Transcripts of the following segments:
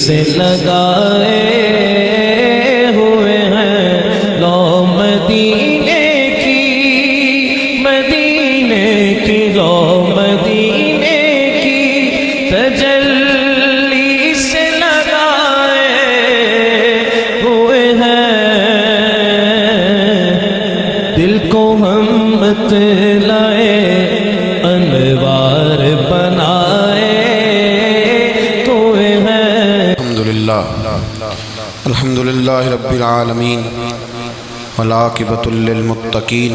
سے لگائے ہوئے ہیں لو مدینے کی، مدینے کی لو مدینے کی تجلی سے لگائے ہوئے ہیں، دل کو ہم بتلائے انوار بنائے ہوئے ہیں۔ الحمدللہ رب العالمین والعاقبۃ للمتقین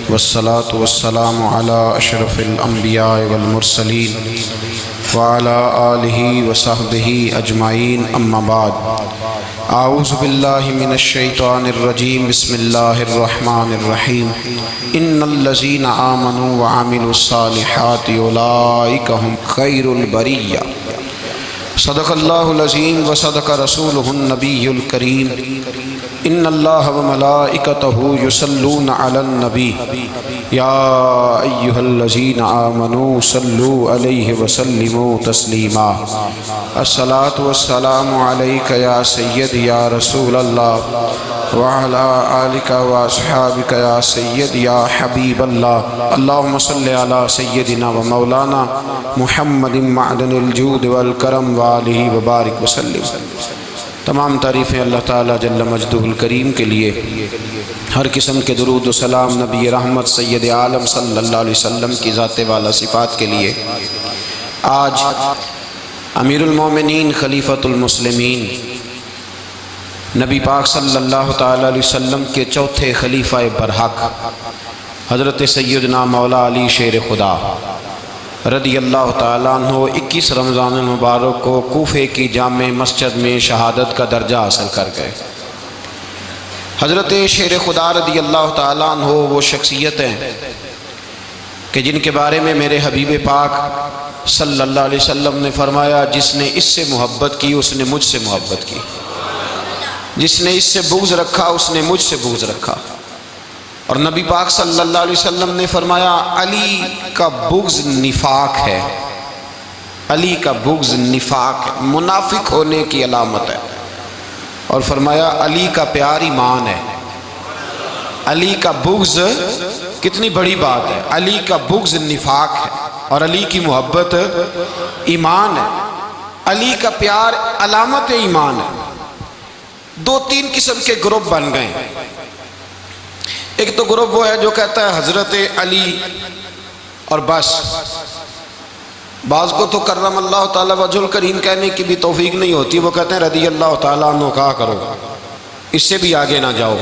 والصلاة والسلام علی اشرف الانبیاء والمرسلین وعلی آلہ وصحبہ اجمعین، اما بعد۔ اعوذ باللہ من الشیطان الرجیم، بسم اللہ الرحمن الرحیم۔ ان الذین آمنوا وعملوا الصالحات اولئک ھم خیر البریہ۔ صدق اللہ العظیم وصدق رسولہ النبی الکریم۔ ان اللہ وملائکتہ یصلون علی النبی یا ایہا الذین آمنوا صلوا علیہ وسلموا تسلیما۔ الصلاۃ والسلام علیک یا سید یا رسول اللہ وعلی آلک واصحابک یا سید یا حبیب اللہ۔ اللہم صلی علی سیدنا و مولانا محمد معدن الجود والکرم وآلہ وبارک وسلم۔ تمام تعریفیں اللہ تعالیٰ جل مجدہ الکریم کے لیے، ہر قسم کے درود و سلام نبی رحمت سید عالم صلی اللہ علیہ وسلم کی ذات والا صفات کے لیے۔ آج امیر المومنین خلیفۃ المسلمین نبی پاک صلی اللہ تعالیٰ علیہ وسلم کے چوتھے خلیفہ برحق حضرت سیدنا مولا علی شیر خدا رضی اللہ تعالیٰ عنہ 21 رمضان المبارک کو کوفے کی جامع مسجد میں شہادت کا درجہ حاصل کر گئے۔ حضرت شیر خدا رضی اللہ تعالیٰ عنہ وہ شخصیت ہیں کہ جن کے بارے میں میرے حبیب پاک صلی اللہ علیہ وسلم نے فرمایا، جس نے اس سے محبت کی اس نے مجھ سے محبت کی، جس نے اس سے بغض رکھا اس نے مجھ سے بغض رکھا۔ اور نبی پاک صلی اللہ علیہ وسلم نے فرمایا علی کا بغض نفاق ہے، علی کا بغض نفاق ہے، منافق ہونے کی علامت ہے۔ اور فرمایا علی کا پیار ایمان ہے، علی کا بغض کتنی بڑی بات ہے، علی کا بغض نفاق ہے اور علی کی محبت ایمان ہے، علی کا پیار علامت ایمان ہے۔ دو تین قسم کے گروپ بن گئے۔ ایک تو گروپ وہ ہے جو کہتا ہے حضرت علی اور بس، بعض کو تو کرم اللہ تعالیٰ وجہ الکریم کہنے کی بھی توفیق نہیں ہوتی، وہ کہتے ہیں رضی اللہ تعالیٰ عنہ کہا کرو، اس سے بھی آگے نہ جاؤ۔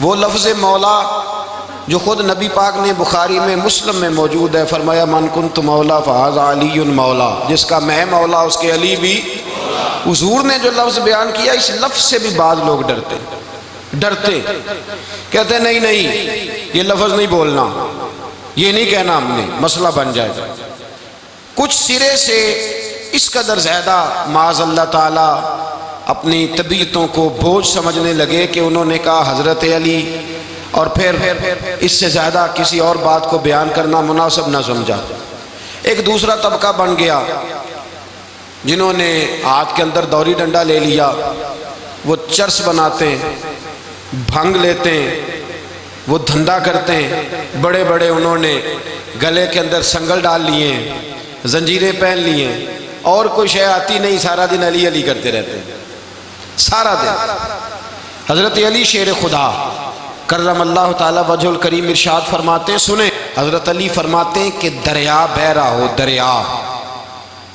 وہ لفظ مولا جو خود نبی پاک نے بخاری میں مسلم میں موجود ہے، فرمایا من کنت مولا فہذا علی مولا، جس کا میں مولا اس کے علی بھی۔ حضور نے جو لفظ بیان کیا اس لفظ سے بھی بعض لوگ ڈرتے کہتے ہیں نہیں نہیں یہ لفظ نہیں بولنا، یہ نہیں کہنا، ہم نے مسئلہ بن جائے گا۔ کچھ سرے سے اس قدر زیادہ معاذ اللہ تعالی اپنی طبیعتوں کو بوجھ سمجھنے لگے کہ انہوں نے کہا حضرت علی، اور پھر اس سے زیادہ کسی اور بات کو بیان کرنا مناسب نہ سمجھا۔ ایک دوسرا طبقہ بن گیا جنہوں نے ہاتھ کے اندر دوری ڈنڈا لے لیا، وہ چرس بناتے ہیں، بھنگ لیتے ہیں، وہ دھندا کرتے ہیں، بڑے بڑے انہوں نے گلے کے اندر سنگل ڈال لیے ہیں، زنجیریں پہن لیے ہیں، اور کوئی شے آتی نہیں، سارا دن علی علی کرتے رہتے ہیں سارا دن۔ حضرت علی شیر خدا کرم اللہ تعالیٰ وجہ الکریم ارشاد فرماتے ہیں، سنیں، حضرت علی فرماتے ہیں کہ دریا بہ رہا ہو، دریا،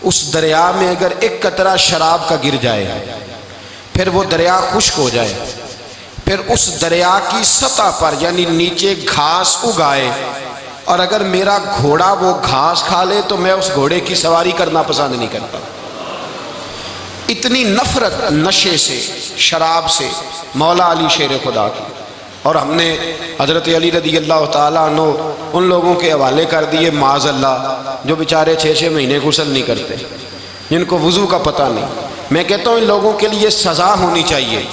اس دریا میں اگر ایک قطرہ شراب کا گر جائے، پھر وہ دریا خشک ہو جائے، پھر اس دریا کی سطح پر یعنی نیچے گھاس اگائے، اور اگر میرا گھوڑا وہ گھاس کھا لے تو میں اس گھوڑے کی سواری کرنا پسند نہیں کرتا۔ اتنی نفرت نشے سے، شراب سے مولا علی شیر خدا کی۔ اور ہم نے حضرت علی رضی اللہ تعالیٰ عنہ ان لوگوں کے حوالے کر دیے معاذ اللہ جو بیچارے 6 مہینے غسل نہیں کرتے، جن کو وضو کا پتہ نہیں۔ میں کہتا ہوں ان لوگوں کے لیے سزا ہونی چاہیے۔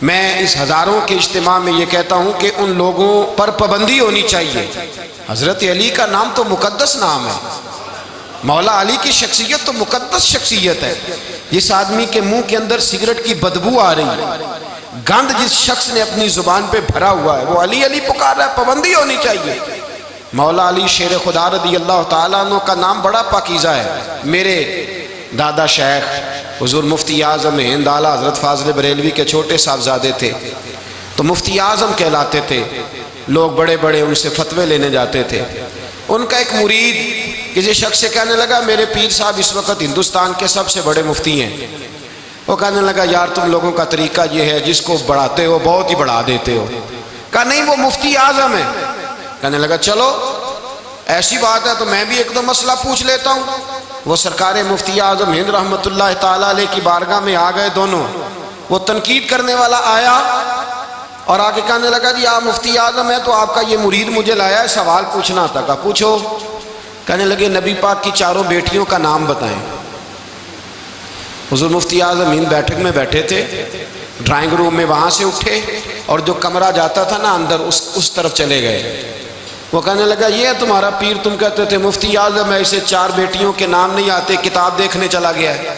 میں اس ہزاروں کے اجتماع میں یہ کہتا ہوں کہ ان لوگوں پر پابندی ہونی چاہیے۔ حضرت علی کا نام تو مقدس نام ہے، مولا علی کی شخصیت تو مقدس شخصیت ہے. جس آدمی کے منہ کے اندر سگریٹ کی بدبو آ رہی ہے، گند جس شخص نے اپنی زبان پہ بھرا ہوا ہے، وہ علی علی پکار رہا ہے، پابندی ہونی چاہیے. مولا علی شیر خدا رضی اللہ تعالیٰ عنہ کا نام بڑا پاکیزہ ہے. میرے دادا شیخ حضور مفتی اعظم ہند اعلیٰ حضرت فاضل بریلوی کے چھوٹے صاحبزادے تھے، تو مفتی اعظم کہلاتے تھے. لوگ بڑے بڑے ان سے فتوے لینے جاتے تھے. ان کا ایک مرید کسی شخص سے کہنے لگا میرے پیر صاحب اس وقت ہندوستان کے سب سے بڑے مفتی ہیں. وہ کہنے لگا یار تم لوگوں کا طریقہ یہ ہے جس کو بڑھاتے ہو بہت ہی بڑھا دیتے ہو. کہا نہیں وہ مفتی اعظم ہے. کہنے لگا چلو ایسی بات ہے تو میں بھی ایک دو مسئلہ پوچھ لیتا ہوں. وہ سرکار مفتی اعظم ہند رحمت اللہ تعالیٰ علیہ کی بارگاہ میں آ گئے دونوں. وہ تنقید کرنے والا آیا اور آگے کہنے لگا جی آپ مفتی اعظم ہیں تو آپ کا یہ مرید مجھے لایا ہے سوال پوچھنا تھا. کہا پوچھو. کہنے لگے نبی پاک کی چاروں بیٹیوں کا نام بتائیں. حضور مفتی اعظم ہند بیٹھک میں بیٹھے تھے، ڈرائنگ روم میں وہاں سے اٹھے اور جو کمرہ جاتا تھا نا اندر اس طرف چلے گئے. وہ کہنے لگا یہ ہے تمہارا پیر، تم کہتے تھے مفتی اعظم ہے، اسے چار بیٹیوں کے نام نہیں آتے، کتاب دیکھنے چلا گیا ہے،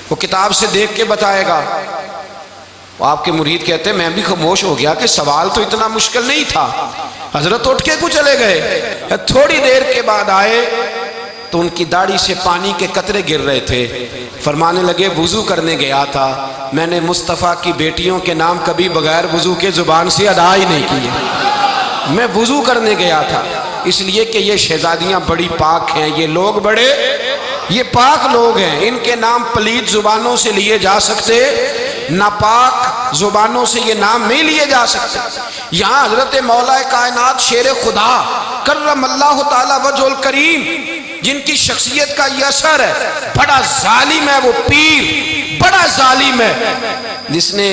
وہ کتاب سے دیکھ کے بتائے گا. آپ کے مرید کہتے ہیں میں بھی خاموش ہو گیا کہ سوال تو اتنا مشکل نہیں تھا. حضرت اٹھ کے کو چلے گئے. تھوڑی دیر کے بعد آئے تو ان کی داڑھی سے پانی کے قطرے گر رہے تھے. فرمانے لگے وضو کرنے گیا تھا، میں نے مصطفیٰ کی بیٹیوں کے نام کبھی بغیر وضو کے زبان سے ادا ہی نہیں کیے. میں وضو کرنے گیا تھا اس لیے کہ یہ شہزادیاں بڑی پاک ہیں، یہ لوگ بڑے یہ پاک لوگ ہیں، ان کے نام پلیت زبانوں سے لیے جا سکتے، ناپاک زبانوں سے یہ نام نہیں لیے جا سکتے. یہاں حضرت مولا کائنات شیر خدا کرم اللہ تعالی وجہ الکریم جن کی شخصیت کا یہ اثر ہے، بڑا ظالم ہے وہ پیر، بڑا ظالم ہے جس نے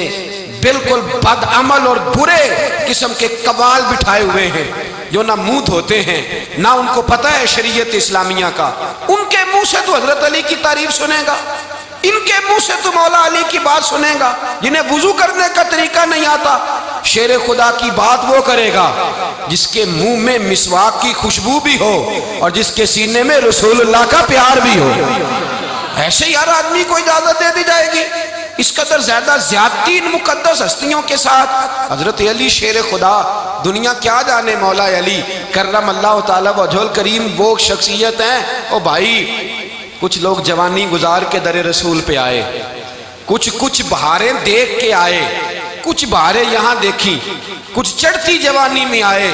بالکل بد عمل اور برے قسم کے قوال بٹھائے ہوئے ہیں، جو نہ منہ دھوتے ہیں نہ ان کو پتہ ہے شریعت اسلامیہ کا. ان کے منہ سے تو حضرت علی کی تعریف سنے گا، ان کے منہ سے تو مولا علی کی بات سنے گا. جنہیں وضو کرنے کا طریقہ نہیں آتا، شیر خدا کی بات وہ کرے گا جس کے منہ میں مسواک کی خوشبو بھی ہو اور جس کے سینے میں رسول اللہ کا پیار بھی ہو. ایسے ہی ہر آدمی کو اجازت دے دی جائے گی. اس قدر زیادہ زیادتی ان مقدس ہستیوں کے ساتھ. حضرت علی شیر خدا، دنیا کیا جانے مولا علی کرم اللہ تعالی وجہ الکریم وہ شخصیت ہیں. او بھائی کچھ لوگ جوانی گزار کے در رسول پہ آئے، کچھ بہاریں دیکھ کے آئے، کچھ بہاریں یہاں دیکھی، کچھ چڑھتی جوانی میں آئے.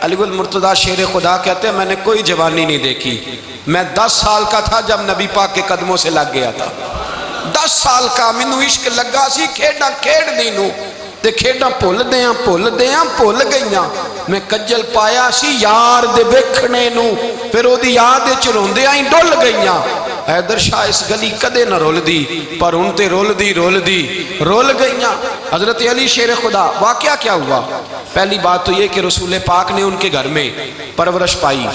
علی المرتضیٰ شیر خدا کہتے ہیں میں نے کوئی جوانی نہیں دیکھی. میں 10 سال کا تھا جب نبی پاک کے قدموں سے لگ گیا تھا. 10 سال کا مینوں عشق لگا سی، کھیڈاں کھیڈ دی نو تے کھیڈاں بھول گئیاں. میں کجل پایا سی یار دے ویکھنے نو، پھر او دی یاد وچ روندیاں ہی ڈل گئیاں. حیدر شاہ اس گلی کدے نہ رول دی پر ان تے رول گئیاں. حضرت علی شیر خدا واقعہ کیا ہوا؟ پہلی بات تو یہ کہ رسول پاک نے ان کے گھر میں پرورش پائی.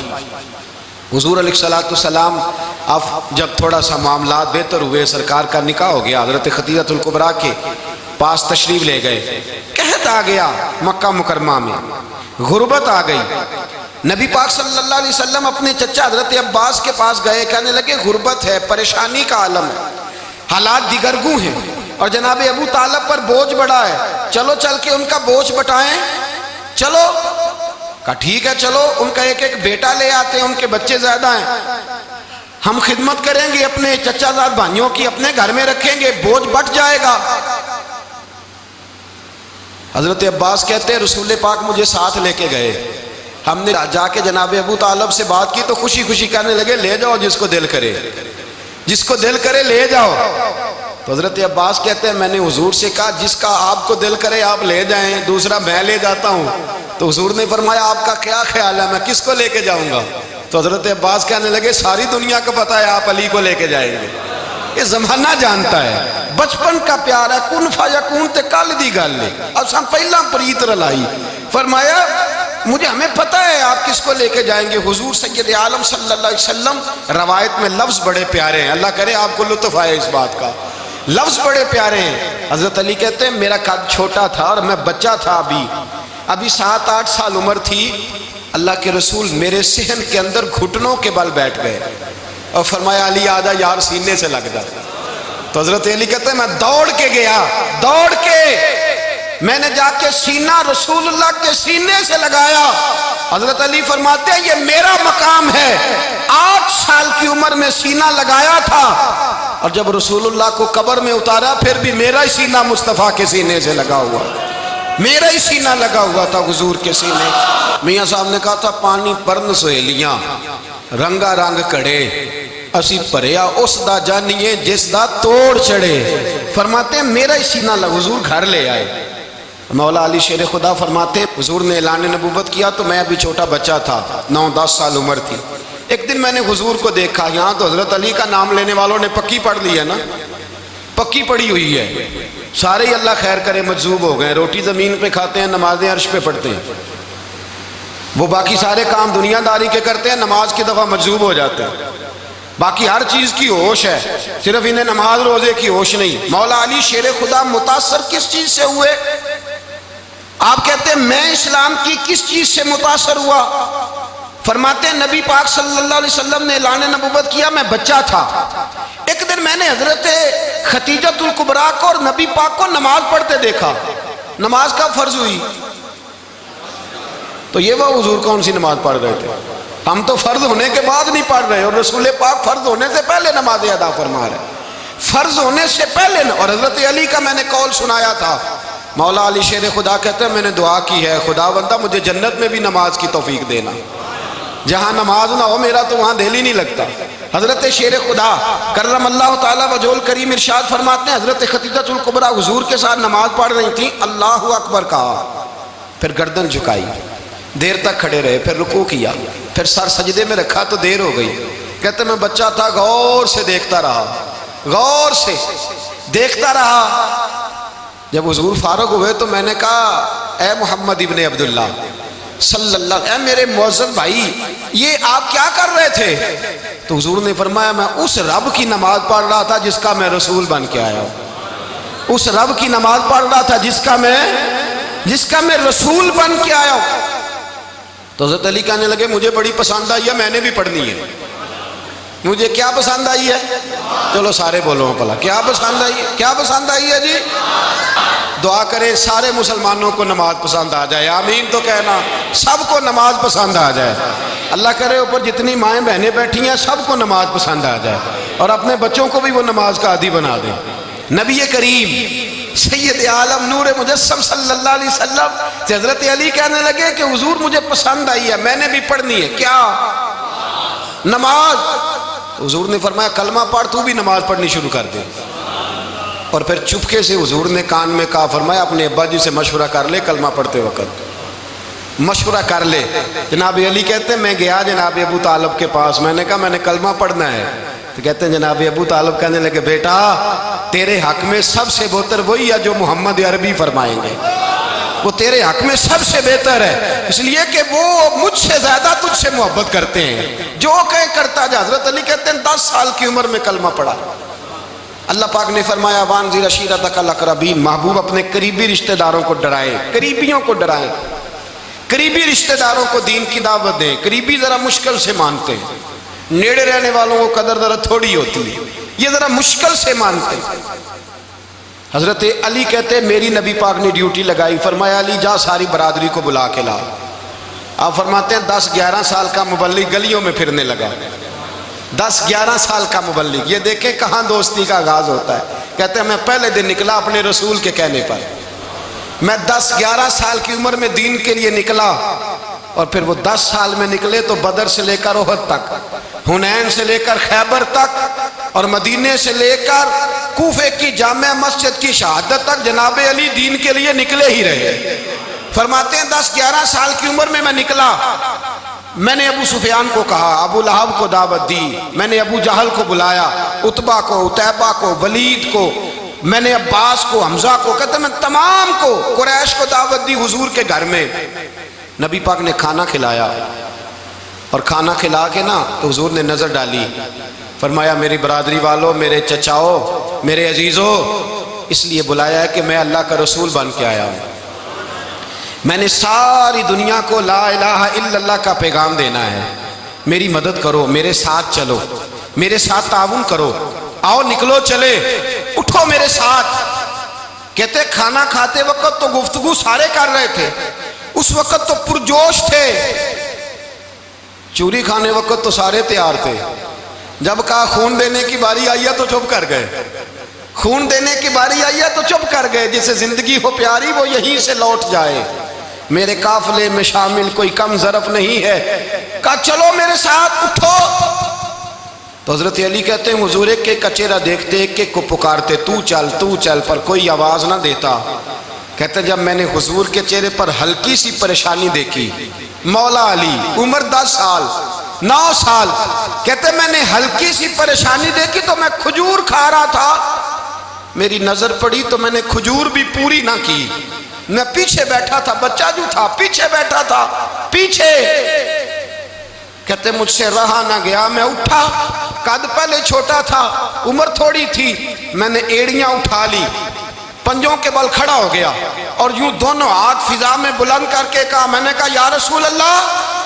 حضور علیہ السلام اب جب تھوڑا سا معاملات بہتر ہوئے، سرکار کا نکاح ہو گیا، حضرت خدیجہ الکبریٰ کے پاس تشریف لے گئے. قحط آ گیا مکہ مکرمہ میں، غربت آ گئی. نبی پاک صلی اللہ علیہ وسلم اپنے چچا حضرت عباس کے پاس گئے، کہنے لگے غربت ہے، پریشانی کا عالم ہے، حالات دیگرگوں ہیں اور جناب ابو طالب پر بوجھ بڑا ہے، چلو چل کے ان کا بوجھ بٹائیں. چلو کہا ٹھیک ہے چلو، ان کا ایک بیٹا لے آتے ہیں، ان کے بچے زیادہ ہیں، ہم خدمت کریں گے اپنے چچا زاد بھائیوں کی، اپنے گھر میں رکھیں گے، بوجھ بٹ جائے گا. حضرت عباس کہتے ہیں رسول پاک مجھے ساتھ لے کے گئے. ہم نے جا کے جناب ابو طالب سے بات کی تو خوشی خوشی کہنے لگے لے جاؤ جس کو دل کرے لے جاؤ. تو حضرت عباس کہتے ہیں میں نے حضور سے کہا جس کا آپ کو دل کرے آپ لے جائیں، دوسرا میں لے جاتا ہوں. تو حضور نے فرمایا آپ کا کیا خیال ہے میں کس کو لے کے جاؤں گا؟ تو حضرت عباس کہنے لگے ساری دنیا کو پتہ ہے آپ علی کو لے کے جائیں گے. یہ زمانہ جانتا ہے، بچپن کا پیار ہے، کن فیکون تے کل دی گل ہے. اب ہم پہلا پریت رلائی. فرمایا ہمیں پتہ ہے آپ کس کو لے کے جائیں گے. حضور سید عالم صلی اللہ علیہ وسلم، روایت میں لفظ بڑے پیارے ہیں، اللہ کرے آپ کو لطف آئے اس بات کا، لفظ بڑے پیارے ہیں. حضرت علی کہتے ہیں میرا قد چھوٹا تھا اور میں بچہ تھا، ابھی 7-8 سال عمر تھی. اللہ کے رسول میرے صحن کے اندر گھٹنوں کے بل بیٹھ گئے اور فرمایا علی آجا یار سینے سے لگ جا. تو حضرت علی کہتے ہیں میں دوڑ کے گیا، دوڑ کے میں نے جا کے سینہ رسول اللہ کے سینے سے لگایا. حضرت علی فرماتے ہیں یہ میرا مقام ہے. 8 سال کی عمر میں سینہ لگایا تھا اور جب رسول اللہ کو قبر میں اتارا پھر بھی میرا ہی سینہ مصطفیٰ کے سینے سے لگا ہوا، میرا ہی سینہ لگا ہوا تھا حضور کے سینے. میاں صاحب نے کہا تھا پانی پرن سہیلیاں رنگا رنگ کڑے اسی پریا اس دا جانیے جس دا توڑ چڑھے. فرماتے ہیں میرا ہی سینہ لگا، حضور گھر لے آئے. مولا علی شیر خدا فرماتے حضور نے اعلان نبوت کیا تو میں ابھی چھوٹا بچہ تھا، 9-10 سال عمر تھی. ایک دن میں نے حضور کو دیکھا، یہاں تو حضرت علی کا نام لینے والوں نے پکی پڑھ لی ہے نا، پکی پڑی ہوئی ہے. سارے ہی اللہ خیر کرے مجذوب ہو گئے، روٹی زمین پہ کھاتے ہیں، نمازیں عرش پہ پڑھتے ہیں. وہ باقی سارے کام دنیا داری کے کرتے ہیں، نماز کی دفعہ مجذوب ہو جاتے ہیں. باقی ہر چیز کی ہوش ہے، صرف انہیں نماز روزے کی ہوش نہیں. مولا علی شیر خدا متاثر کس چیز سے ہوئے؟ آپ کہتے ہیں میں اسلام کی کس چیز سے متاثر ہوا؟ فرماتے ہیں نبی پاک صلی اللہ علیہ وسلم نے اعلان نبوت کیا، میں بچہ تھا. ایک دن میں نے حضرت خدیجۃ الکبریٰ کو اور نبی پاک کو نماز پڑھتے دیکھا. نماز کب فرض ہوئی؟ تو یہ وہ حضور کون سی نماز پڑھ رہے تھے؟ ہم تو فرض ہونے کے بعد نہیں پڑھ رہے، اور رسول پاک فرض ہونے سے پہلے نماز ادا فرما رہے، فرض ہونے سے پہلے. اور حضرت علی کا میں نے قول سنایا تھا. مولا علی شیر خدا کہتے ہیں میں نے دعا کی ہے خدا بندہ مجھے جنت میں بھی نماز کی توفیق دینا، جہاں نماز نہ ہو میرا تو وہاں دل ہی نہیں لگتا. حضرت شیر خدا کرم اللہ تعالیٰ وجہ الکریم ارشاد فرماتے ہیں حضرت خدیجۃ الکبریٰ حضور کے ساتھ نماز پڑھ رہی تھیں، اللہ اکبر کہا، پھر گردن جھکائی، دیر تک کھڑے رہے، پھر رکوع کیا، پھر سر سجدے میں رکھا تو دیر ہو گئی. کہتے میں بچہ تھا، غور سے دیکھتا رہا، غور سے دیکھتا رہا. جب حضور فارغ ہوئے تو میں نے کہا اے محمد ابن عبداللہ صلی اللہ، اے میرے معزز بھائی یہ آپ کیا کر رہے تھے؟ تو حضور نے فرمایا میں اس رب کی نماز پڑھ رہا تھا جس کا میں رسول بن کے آیا ہوں. اس رب کی نماز پڑھ رہا تھا جس کا میں رسول بن کے آیا ہوں. تو حضرت علی کہنے لگے مجھے بڑی پسند آئی ہے، میں نے بھی پڑھنی ہے. مجھے کیا پسند آئی ہے؟ چلو سارے بولو پلا کیا پسند آئی ہے؟ کیا پسند آئی ہے جی؟ دعا کرے سارے مسلمانوں کو نماز پسند آ جائے، آمین تو کہنا، سب کو نماز پسند آ جائے. اللہ کرے اوپر جتنی مائیں بہنیں بیٹھی ہیں سب کو نماز پسند آ جائے، اور اپنے بچوں کو بھی وہ نماز کا عادی بنا دیں. نبی کریم سید عالم نور مجسم صلی اللہ علیہ وسلم سے حضرت علی کہنے لگے کہ حضور مجھے پسند آئی ہے، میں نے بھی پڑھنی ہے. کیا؟ نماز. حضور نے فرمایا کلمہ پڑھ، تو بھی نماز پڑھنی شروع کر دے. اور پھر چپکے سے حضور نے کان میں کہا، فرمایا اپنے ابا جی سے مشورہ کر لے کلمہ پڑھتے وقت، مشورہ کر لے. جناب علی کہتے ہیں میں گیا جناب ابو طالب کے پاس، میں نے کہا میں نے کلمہ پڑھنا ہے. تو کہتے ہیں جناب ابو طالب کہنے لگے بیٹا تیرے حق میں سب سے بہتر وہی ہے جو محمد عربی فرمائیں گے، وہ تیرے حق میں سب سے بہتر ہے، اس لیے کہ وہ مجھ سے زیادہ تجھ سے محبت کرتے ہیں، جو کہیں کرتا جا. حضرت علی کہتے ہیں 10 سال کی عمر میں کلمہ پڑھا. اللہ پاک نے فرمایا وانذر عشیرتک الاقربین، محبوب اپنے قریبی رشتہ داروں کو ڈرائیں، قریبیوں کو ڈرائیں، قریبی رشتہ داروں کو دین کی دعوت دیں. قریبی ذرا مشکل سے مانتے ہیں، نیڑے رہنے والوں کو قدر ذرا تھوڑی ہوتی ہے، یہ ذرا مشکل سے مانتے ہیں. حضرت علی کہتے ہیں میری نبی پاک نے ڈیوٹی لگائی، فرمایا علی جا ساری برادری کو بلا کے لا. آپ فرماتے ہیں 10-11 سال کا مبلغ گلیوں میں پھرنے لگا، 10-11 سال کا مبلغ. یہ دیکھیں کہاں دوستی کا آغاز ہوتا ہے. کہتے ہیں میں پہلے دن نکلا اپنے رسول کے کہنے پر، میں 10-11 سال کی عمر میں دین کے لیے نکلا، اور پھر وہ 10 سال میں نکلے تو بدر سے لے کر احد تک، حنین سے لے کر خیبر تک، اور مدینے سے لے کر کوفے کی جامع مسجد کی شہادت تک جناب علی دین کے لیے نکلے ہی رہے. فرماتے ہیں 10-11 سال کی عمر میں نکلا. میں نے ابو سفیان کو کہا، ابو لہب کو دعوت دی، میں نے ابو جہل کو بلایا، عتبہ کو، عتیبہ کو، ولید کو، میں نے عباس کو، حمزہ کو، کہتے میں تمام کو، قریش کو دعوت دی حضور کے گھر میں. نبی پاک نے کھانا کھلایا، اور کھانا کھلا کے نا تو حضور نے نظر ڈالی، فرمایا میری برادری والوں، میرے چچاؤ، میرے عزیزوں، اس لیے بلایا ہے کہ میں اللہ کا رسول بن کے آیا ہوں، میں نے ساری دنیا کو لا الہ الا اللہ کا پیغام دینا ہے، میری مدد کرو، میرے ساتھ چلو، میرے ساتھ تعاون کرو، آؤ نکلو چلے، اٹھو میرے ساتھ۔ کہتے کھانا کھاتے وقت تو گفتگو سارے کر رہے تھے، اس وقت تو پرجوش تھے، چوری کھانے وقت تو سارے تیار تھے، جب کہا خون دینے کی باری آئی ہے تو چپ کر گئے، خون دینے کی باری آئی ہے تو چپ کر گئے، جسے زندگی ہو پیاری وہ یہیں سے لوٹ جائے، میرے قافلے میں شامل کوئی کم ظرف نہیں ہے، کہا چلو میرے ساتھ اٹھو۔ تو حضرت علی کہتے ہیں حضور ایک ایک کا چہرہ دیکھتے ایک ایک کو پکارتے تو چل، پر کوئی آواز نہ دیتا۔ کہتے جب میں نے حضور کے چہرے پر ہلکی سی پریشانی دیکھی، مولا علی عمر 10 سال 9 سال، کہتے میں نے ہلکی سی پریشانی دیکھی تو میں کھجور کھا رہا تھا، میری نظر پڑی تو میں نے کھجور بھی پوری نہ کی، میں پیچھے بیٹھا تھا، بچہ جو تھا پیچھے بیٹھا تھا، پیچھے۔ کہتے مجھ سے رہا نہ گیا، میں اٹھا، قد پہلے چھوٹا تھا، عمر تھوڑی تھی، میں نے ایڑیاں اٹھا لی، پنجوں کے بل کھڑا ہو گیا اور یوں دونوں ہاتھ فضا میں بلند کر کے کہا، میں نے کہا یا رسول اللہ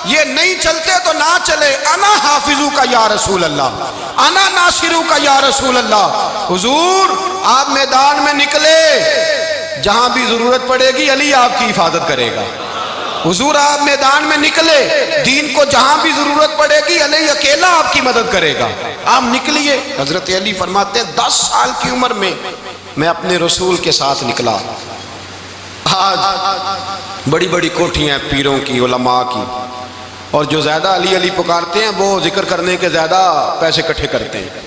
یہ نہیں چلتے تو نہ چلے، انا حافظو کا یا رسول اللہ، انا ناصرو کا یا رسول اللہ۔ حضور آپ میدان میں نکلے، جہاں بھی ضرورت پڑے گی علی آپ کی حفاظت کرے گا، حضور آپ میدان میں نکلے، دین کو جہاں بھی ضرورت پڑے گی علی اکیلا آپ کی مدد کرے گا، آپ نکلیے۔ حضرت علی فرماتے ہیں 10 سال کی عمر میں میں اپنے رسول کے ساتھ نکلا۔ آج بڑی بڑی کوٹھیاں پیروں کی، علماء کی، اور جو زیادہ علی علی پکارتے ہیں وہ ذکر کرنے کے زیادہ پیسے اکٹھے کرتے ہیں،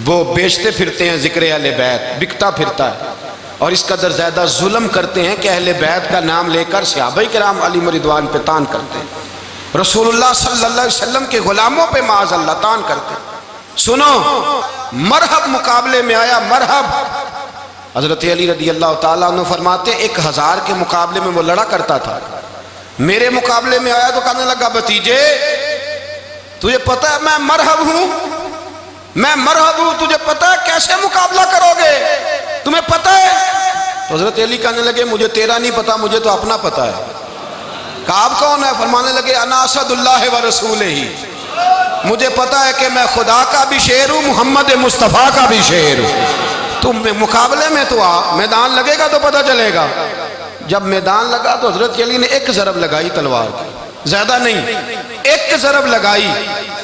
وہ بیچتے پھرتے ہیں ذکر اہل بیت، بکتا پھرتا ہے، اور اس قدر زیادہ ظلم کرتے ہیں کہ اہل بیت کا نام لے کر صحابہ کرام علی رضوان پہ تان کرتے ہیں، رسول اللہ صلی اللہ علیہ وسلم کے غلاموں پہ معاذ اللہ تان کرتے ہیں۔ سنو، مرحب مقابلے میں آیا، مرحب۔ حضرت علی رضی اللہ تعالیٰ عنہ فرماتے 1000 کے مقابلے میں وہ لڑا کرتا تھا، میرے مقابلے میں آیا تو کہنے لگا بھتیجے تجھے پتہ ہے میں مرحب ہوں، میں مرحب ہوں، تجھے پتہ ہے کیسے مقابلہ کرو گے، تمہیں پتہ ہے؟ تو حضرت علی کہنے لگے مجھے تیرا نہیں پتا، مجھے تو اپنا پتا ہے۔ کہا آپ کون ہے؟ فرمانے لگے انا اسد اللہ و رسولہ، مجھے پتا ہے کہ میں خدا کا بھی شیر ہوں، محمد مصطفیٰ کا بھی شیر ہوں۔ تم مقابلے میں تو آ، میدان لگے گا تو پتہ چلے گا۔ جب میدان لگا تو حضرت علی نے ایک ضرب لگائی تلوار کی، زیادہ نہیں، ایک ضرب لگائی،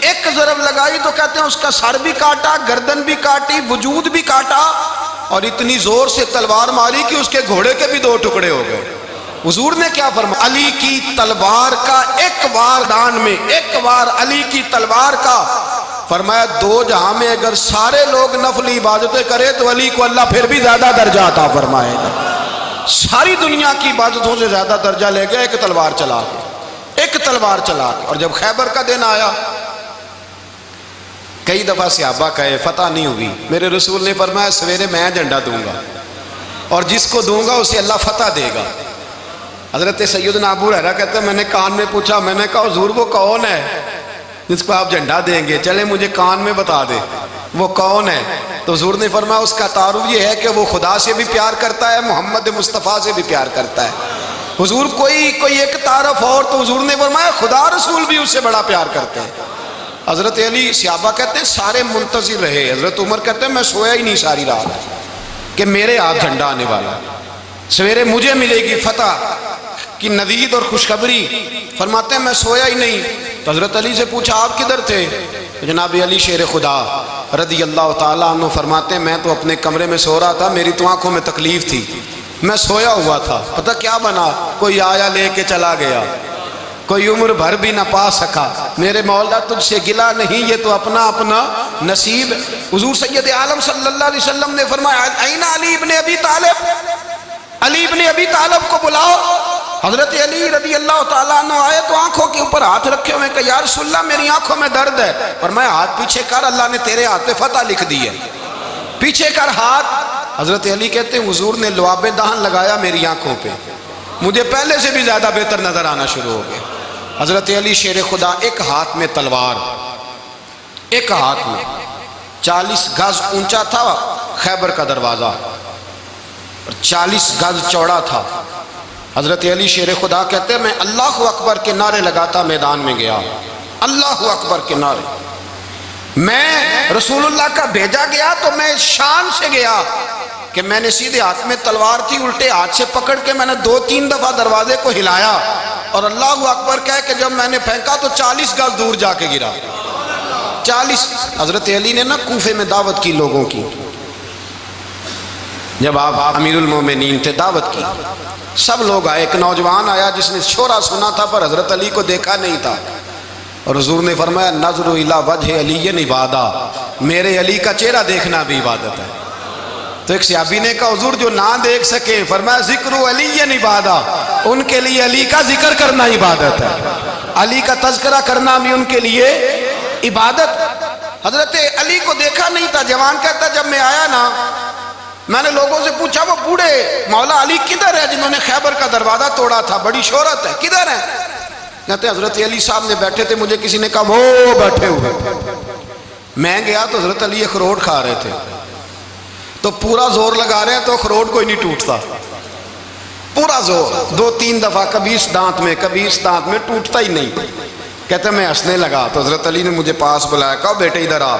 ایک ضرب لگائی تو کہتے ہیں اس کا سر بھی کاٹا، گردن بھی کاٹی، وجود بھی کاٹا، اور اتنی زور سے تلوار ماری کہ اس کے گھوڑے کے بھی 2 ٹکڑے ہو گئے۔ حضور نے کیا فرمایا؟ علی کی تلوار کا ایک وار دان میں، ایک وار علی کی تلوار کا، فرمایا 2 جہاں میں اگر سارے لوگ نفل عبادتیں کرے تو علی کو اللہ پھر بھی زیادہ درجہ عطا فرمائے گا، ساری دنیا کی عبادتوں سے زیادہ درجہ لے گیا ایک تلوار چلا کے، ایک تلوار چلا کے۔ اور جب خیبر کا دن آیا، کئی دفعہ صحابہ کہے فتح نہیں ہوئی، میرے رسول نے فرمایا سویرے میں جھنڈا دوں گا اور جس کو دوں گا اسے اللہ فتح دے گا۔ حضرت سیدنا ابو ہریرہ کہتے ہیں میں نے کان میں پوچھا، میں نے کہا حضور وہ کون ہے جس کو آپ جھنڈا دیں گے؟ چلے مجھے کان میں بتا دے وہ کون ہے۔ تو حضور نے فرمایا اس کا تعارف یہ ہے کہ وہ خدا سے بھی پیار کرتا ہے، محمد مصطفیٰ سے بھی پیار کرتا ہے۔ حضور کوئی ایک تعارف اور، تو حضور نے فرمایا خدا رسول بھی اس سے بڑا پیار کرتے ہیں۔ حضرت علی، صحابہ کہتے ہیں سارے منتظر رہے، حضرت عمر کہتے ہیں میں سویا ہی نہیں ساری رات کہ میرے ہاتھ جھنڈا آنے والا، سویرے مجھے ملے گی فتح کی نوید اور خوشخبری۔ فرماتے ہیں میں سویا ہی نہیں۔ تو حضرت علی سے پوچھا آپ کدھر تھے؟ جناب علی شیر خدا رضی اللہ تعالیٰ عنہ فرماتے ہیں میں تو اپنے کمرے میں سو رہا تھا، میری تو آنکھوں میں تکلیف تھی، میں سویا ہوا تھا، پتہ کیا بنا، کوئی آیا لے کے چلا گیا، کوئی عمر بھر بھی نہ پا سکا۔ میرے مولا تجھ سے گلا نہیں، یہ تو اپنا اپنا نصیب۔ حضور سید عالم صلی اللہ علیہ وسلم نے فرمایا این علی ابن ابی طالب، علی ابن ابی طالب کو بلاؤ۔ حضرت علی رضی اللہ تعالیٰ عنہ آئے تو آنکھوں کے اوپر ہاتھ رکھے ہوئے کہ یا رسول اللہ میری آنکھوں میں درد ہے۔ فرمایا ہاتھ پیچھے کر، اللہ نے تیرے ہاتھ پہ فتح لکھ دی ہے، پیچھے کر ہاتھ۔ حضرت علی کہتے ہیں حضور نے لعاب دہن لگایا میری آنکھوں پہ، مجھے پہلے سے بھی زیادہ بہتر نظر آنا شروع ہو گیا۔ حضرت علی شیر خدا، ایک ہاتھ میں تلوار، ایک ہاتھ میں 40 گز اونچا تھا خیبر کا دروازہ اور 40 گز چوڑا تھا۔ حضرت علی شیر خدا کہتے ہیں میں اللہ اکبر کے نعرے لگاتا میدان میں گیا، اللہ اکبر کے نعرے۔ میں رسول اللہ کا بھیجا گیا تو میں شان سے گیا کہ میں نے سیدھے ہاتھ میں تلوار تھی، الٹے ہاتھ سے پکڑ کے میں نے 2-3 دفعہ دروازے کو ہلایا اور اللہ اکبر کہہ کہ جب میں نے پھینکا تو 40 گز دور جا کے گرا۔ 40۔ حضرت علی نے نا کوفے میں دعوت کی لوگوں کی، جب آپ امیر المومنین تھے دعوت کی، سب لوگ آئے۔ ایک نوجوان آیا جس نے شورا سنا تھا پر حضرت علی کو دیکھا نہیں تھا، اور حضور نے فرمایا نظر الی وجہ علی عبادہ، میرے علی کا چہرہ دیکھنا بھی عبادت ہے۔ تو ایک صحابی نے کہا حضور جو نہ دیکھ سکے، فرمایا ذکر علی عبادہ، ان کے لیے علی کا ذکر کرنا عبادت ہے، علی کا تذکرہ کرنا بھی ان کے لیے عبادت۔ حضرت علی کو دیکھا نہیں تھا۔ جوان کہتا جب میں آیا نا، میں نے لوگوں سے پوچھا وہ بوڑھے مولا علی کدھر ہے جنہوں نے خیبر کا دروازہ توڑا تھا، بڑی شہرت ہے، کدھر ہے؟ کہتے حضرت علی صاحب نے بیٹھے تھے، مجھے کسی نے کہا وہ بیٹھے ہوئے۔ میں گیا تو حضرت علی اخروٹ کھا رہے تھے، تو پورا زور لگا رہے ہیں تو اخروٹ کوئی نہیں ٹوٹتا، پورا زور 2-3 دفعہ، کبھی اس دانت میں کبھی اس دانت میں، ٹوٹتا ہی نہیں۔ کہتے میں ہنسنے لگا تو حضرت علی نے مجھے پاس بلایا، کہا بیٹے ادھر آ۔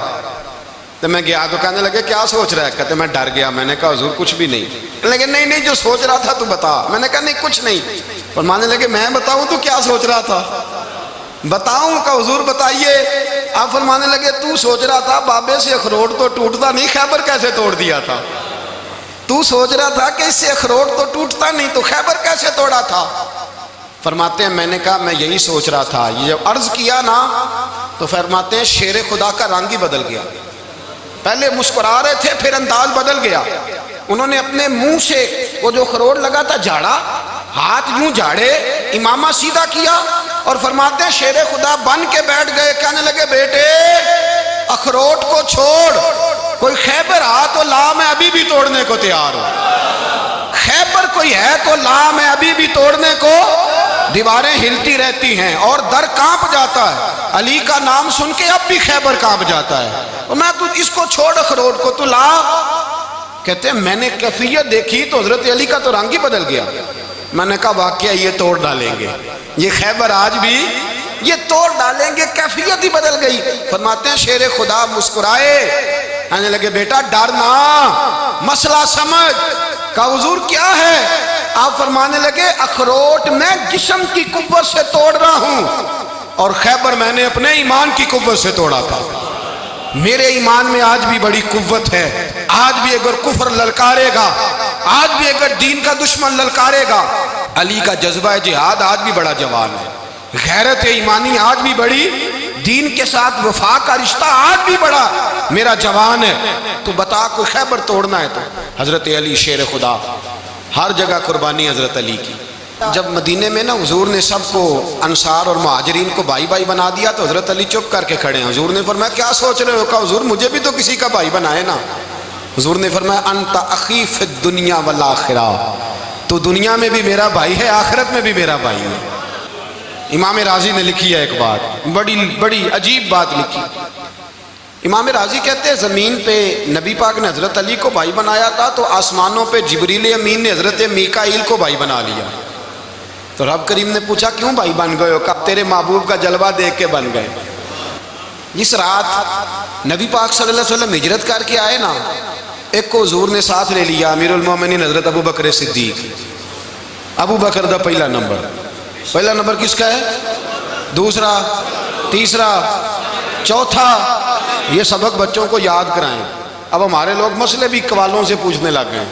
تو میں گیا تو کہنے لگے کیا سوچ رہا ہے؟ کہتے میں ڈر گیا۔ میں نے کہا حضور کچھ بھی نہیں۔ لیکن نہیں جو سوچ رہا تھا تو بتا۔ میں نے کہا نہیں کچھ نہیں۔ فرمانے لگے میں بتاؤں تو کیا سوچ رہا تھا؟ بتاؤں؟ کہ حضور بتائیے۔ آپ فرمانے لگے تو سوچ رہا تھا بابے سے اخروٹ تو ٹوٹتا نہیں، خیبر کیسے توڑ دیا تھا؟ تو سوچ رہا تھا کہ اس سے اخروٹ تو ٹوٹتا نہیں تو خیبر کیسے توڑا تھا؟ فرماتے ہیں میں نے کہا میں یہی سوچ رہا تھا۔ یہ جب عرض کیا نا تو فرماتے ہیں شیر خدا کا رنگ ہی بدل گیا، پہلے مسکرا رہے تھے پھر انداز بدل گیا۔ انہوں نے اپنے منہ سے وہ جو خروٹ لگا تھا جھاڑا، ہاتھ یوں جھاڑے، امامہ سیدھا کیا اور فرماتے ہیں شیر خدا بن کے بیٹھ گئے۔ کہنے لگے بیٹے اخروٹ کو چھوڑ، کوئی خیبر آ تو لا، میں ابھی بھی توڑنے کو تیار ہوں۔ خیبر کوئی ہے تو لا، میں ابھی بھی توڑنے کو۔ دیواریں ہلتی رہتی ہیں اور در کانپ جاتا ہے، علی کا نام سن کے اب بھی خیبر کانپ جاتا ہے، میں تو اس کو چھوڑ اخروٹ کو تو لا۔ کہتے ہیں میں نے کیفیت دیکھی تو حضرت علی کا تو رنگ ہی بدل گیا۔ میں نے کہا واقعہ یہ توڑ ڈالیں گے، یہ خیبر آج بھی یہ توڑ ڈالیں گے، کیفیت ہی بدل گئی۔ فرماتے ہیں شیر خدا مسکرائے، کہنے لگے بیٹا ڈرنا، مسئلہ سمجھ۔ کہا حضور کیا ہے؟ آپ فرمانے لگے اخروٹ میں جسم کی قوت سے توڑ رہا ہوں اور خیبر میں نے اپنے ایمان کی قوت سے توڑا تھا۔ میرے ایمان میں آج بھی بڑی قوت ہے، آج بھی اگر کفر للکارے گا، آج بھی اگر دین کا دشمن للکارے گا، علی کا جذبہ جہاد آج بھی بڑا جوان ہے، غیرت ایمانی آج بھی بڑی، دین کے ساتھ وفا کا رشتہ آج بھی بڑا میرا جوان ہے۔ تو بتا کوئی خیبر توڑنا ہے تو حضرت علی شیر خدا، ہر جگہ قربانی حضرت علی کی۔ جب مدینے میں نا حضور نے سب کو انصار اور مہاجرین کو بھائی بھائی بنا دیا تو حضرت علی چپ کر کے کھڑے ہیں۔ حضور نے فرمایا کیا سوچ رہے ہو؟ کہا حضور مجھے بھی تو کسی کا بھائی بنائے نا۔ حضور نے فرمایا انت اخی فی الدنیا والآخرہ، تو دنیا میں بھی میرا بھائی ہے، آخرت میں بھی میرا بھائی ہے۔ امام راضی نے لکھی ہے ایک بات، بڑی عجیب بات لکھی۔ امام راضی کہتے ہیں زمین پہ نبی پاک نے حضرت علی کو بھائی بنایا تھا تو آسمانوں پہ جبریل امین نے حضرت میکائیل کو بھائی بنا لیا۔ تو رب کریم نے پوچھا کیوں بھائی بن گئے ہو؟ کہا تیرے محبوب کا جلوہ دیکھ کے بن گئے۔ اس رات نبی پاک صلی اللہ علیہ وسلم ہجرت کر کے آئے نا، ایک کو حضور نے ساتھ لے لیا، امیر المومنین حضرت ابو بکر صدیق۔ ابو بکر دا پہلا نمبر کس کا ہے؟ دوسرا، تیسرا، چوتھا۔ یہ سبق بچوں کو یاد کرائیں۔ اب ہمارے لوگ مسئلے بھی قوالوں سے پوچھنے لگ گئے،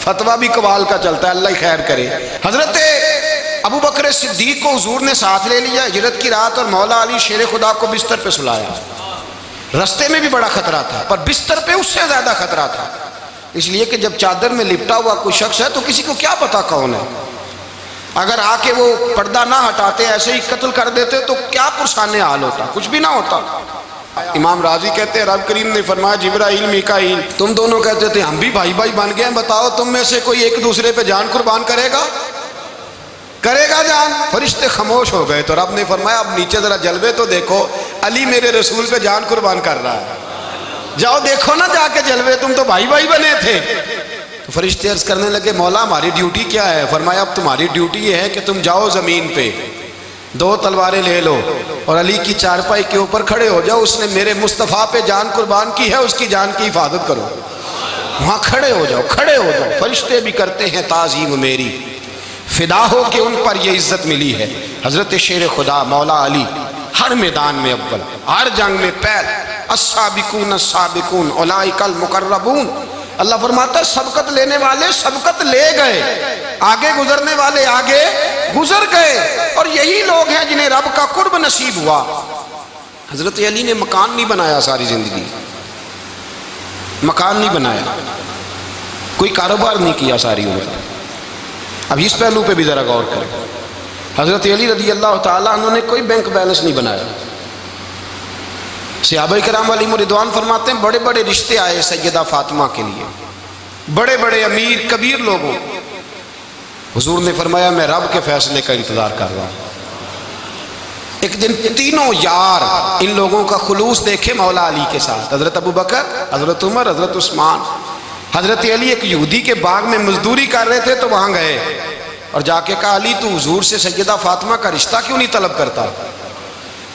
فتویٰ بھی قوال کا چلتا ہے، اللہ ہی خیر کرے۔ حضرت ابو بکر صدیق کو حضور نے ساتھ لے لیا ہجرت کی رات، اور مولا علی شیر خدا کو بستر پہ سلایا۔ رستے میں بھی بڑا خطرہ تھا پر بستر پہ اس سے زیادہ خطرہ تھا، اس لیے کہ جب چادر میں لپٹا ہوا کوئی شخص ہے تو کسی کو کیا پتا کون ہے، اگر آ کے وہ پردہ نہ ہٹاتے ایسے ہی قتل کر دیتے تو کیا پرسان حال ہوتا، کچھ بھی نہ ہوتا۔ امام راضی کہتے ہیں رب کریم نے فرمایا جبرائیل میکائیل تم دونوں کہتے تھے ہم بھی بھائی بھائی بن گئے ہیں، بتاؤ تم میں سے کوئی ایک دوسرے پہ جان قربان کرے گا جان؟ فرشتے خاموش ہو گئے تو رب نے فرمایا اب نیچے ذرا جلوے تو دیکھو، علی میرے رسول پہ جان قربان کر رہا ہے، جاؤ دیکھو نا جا کے جلوے، تم تو بھائی بھائی بنے تھے۔ تو فرشتے عرض کرنے لگے مولا ہماری ڈیوٹی کیا ہے؟ فرمایا اب تمہاری ڈیوٹی یہ ہے کہ تم جاؤ زمین پہ 2 تلواریں لے لو اور علی کی چارپائی کے اوپر کھڑے ہو جاؤ، اس نے میرے مصطفیٰ پہ جان قربان کی ہے، اس کی جان کی حفاظت کرو۔ وہاں کھڑے ہو جاؤ، کھڑے ہو جاؤ۔ فرشتے بھی کرتے ہیں تعظیم میری، فدا ہو کہ ان پر یہ عزت ملی ہے۔ حضرت شیر خدا مولا علی ہر میدان میں اول، ہر جنگ میں پہل، السابقون السابقون اولئک المقربون۔ اللہ فرماتا ہے سبقت لینے والے سبقت لے گئے، آگے گزرنے والے آگے گزر گئے، اور یہی لوگ ہیں جنہیں رب کا قرب نصیب ہوا۔ حضرت علی نے مکان نہیں بنایا، ساری زندگی مکان نہیں بنایا، کوئی کاروبار نہیں کیا ساری عمر۔ اب اس پہلو پہ بھی ذرا غور کریں، حضرت علی رضی اللہ تعالیٰ عنہ نے کوئی بینک بیلنس نہیں بنایا۔ صحابہ کرام علیہم رضوان فرماتے ہیں بڑے بڑے رشتے آئے سیدہ فاطمہ کے لیے، بڑے بڑے امیر کبیر لوگوں، حضور نے فرمایا میں رب کے فیصلے کا انتظار کر رہا ہوں۔ ایک دن تینوں یار ان لوگوں کا خلوص دیکھے مولا علی کے ساتھ، حضرت ابوبکر، حضرت عمر، حضرت عثمان۔ حضرت علی ایک یہودی کے باغ میں مزدوری کر رہے تھے تو وہاں گئے اور جا کے کہا علی تو حضور سے سیدہ فاطمہ کا رشتہ کیوں نہیں طلب کرتا؟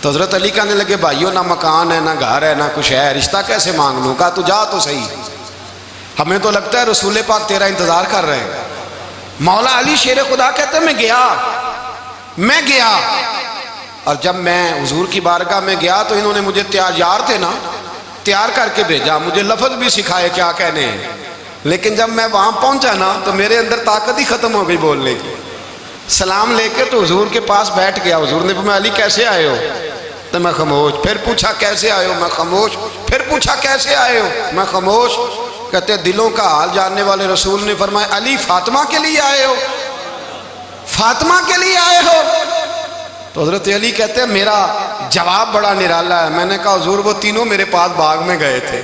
تو حضرت علی کہنے لگے بھائیو نہ مکان ہے نہ گھر ہے نہ کچھ ہے، رشتہ کیسے مانگ لوں؟ کہا تو جا تو صحیح، ہمیں تو لگتا ہے رسول پاک تیرا انتظار کر رہے ہیں۔ مولا علی شیر خدا کہتے ہیں میں گیا اور جب میں حضور کی بارگاہ میں گیا تو انہوں نے مجھے یار تھے نا، تیار کر کے بھیجا، مجھے لفظ بھی سکھائے کیا کہنے ہیں، لیکن جب میں وہاں پہنچا نا تو میرے اندر طاقت ہی ختم ہو گئی بولنے کی۔ سلام لے کے تو حضور کے پاس بیٹھ گیا، حضور نے فرمایا علی کیسے آئے ہو؟ تو میں خاموش، پھر پوچھا کیسے آئے ہو؟ میں خاموش، پھر پوچھا کیسے آئے ہو؟ میں خاموش۔ کہتے دلوں کا حال جاننے والے رسول نے فرمایا علی فاطمہ کے لیے آئے ہو؟ فاطمہ کے لیے آئے ہو؟ تو حضرت علی کہتے ہیں میرا جواب بڑا نرالا ہے۔ میں نے کہا حضور وہ تینوں میرے پاس باغ میں گئے تھے،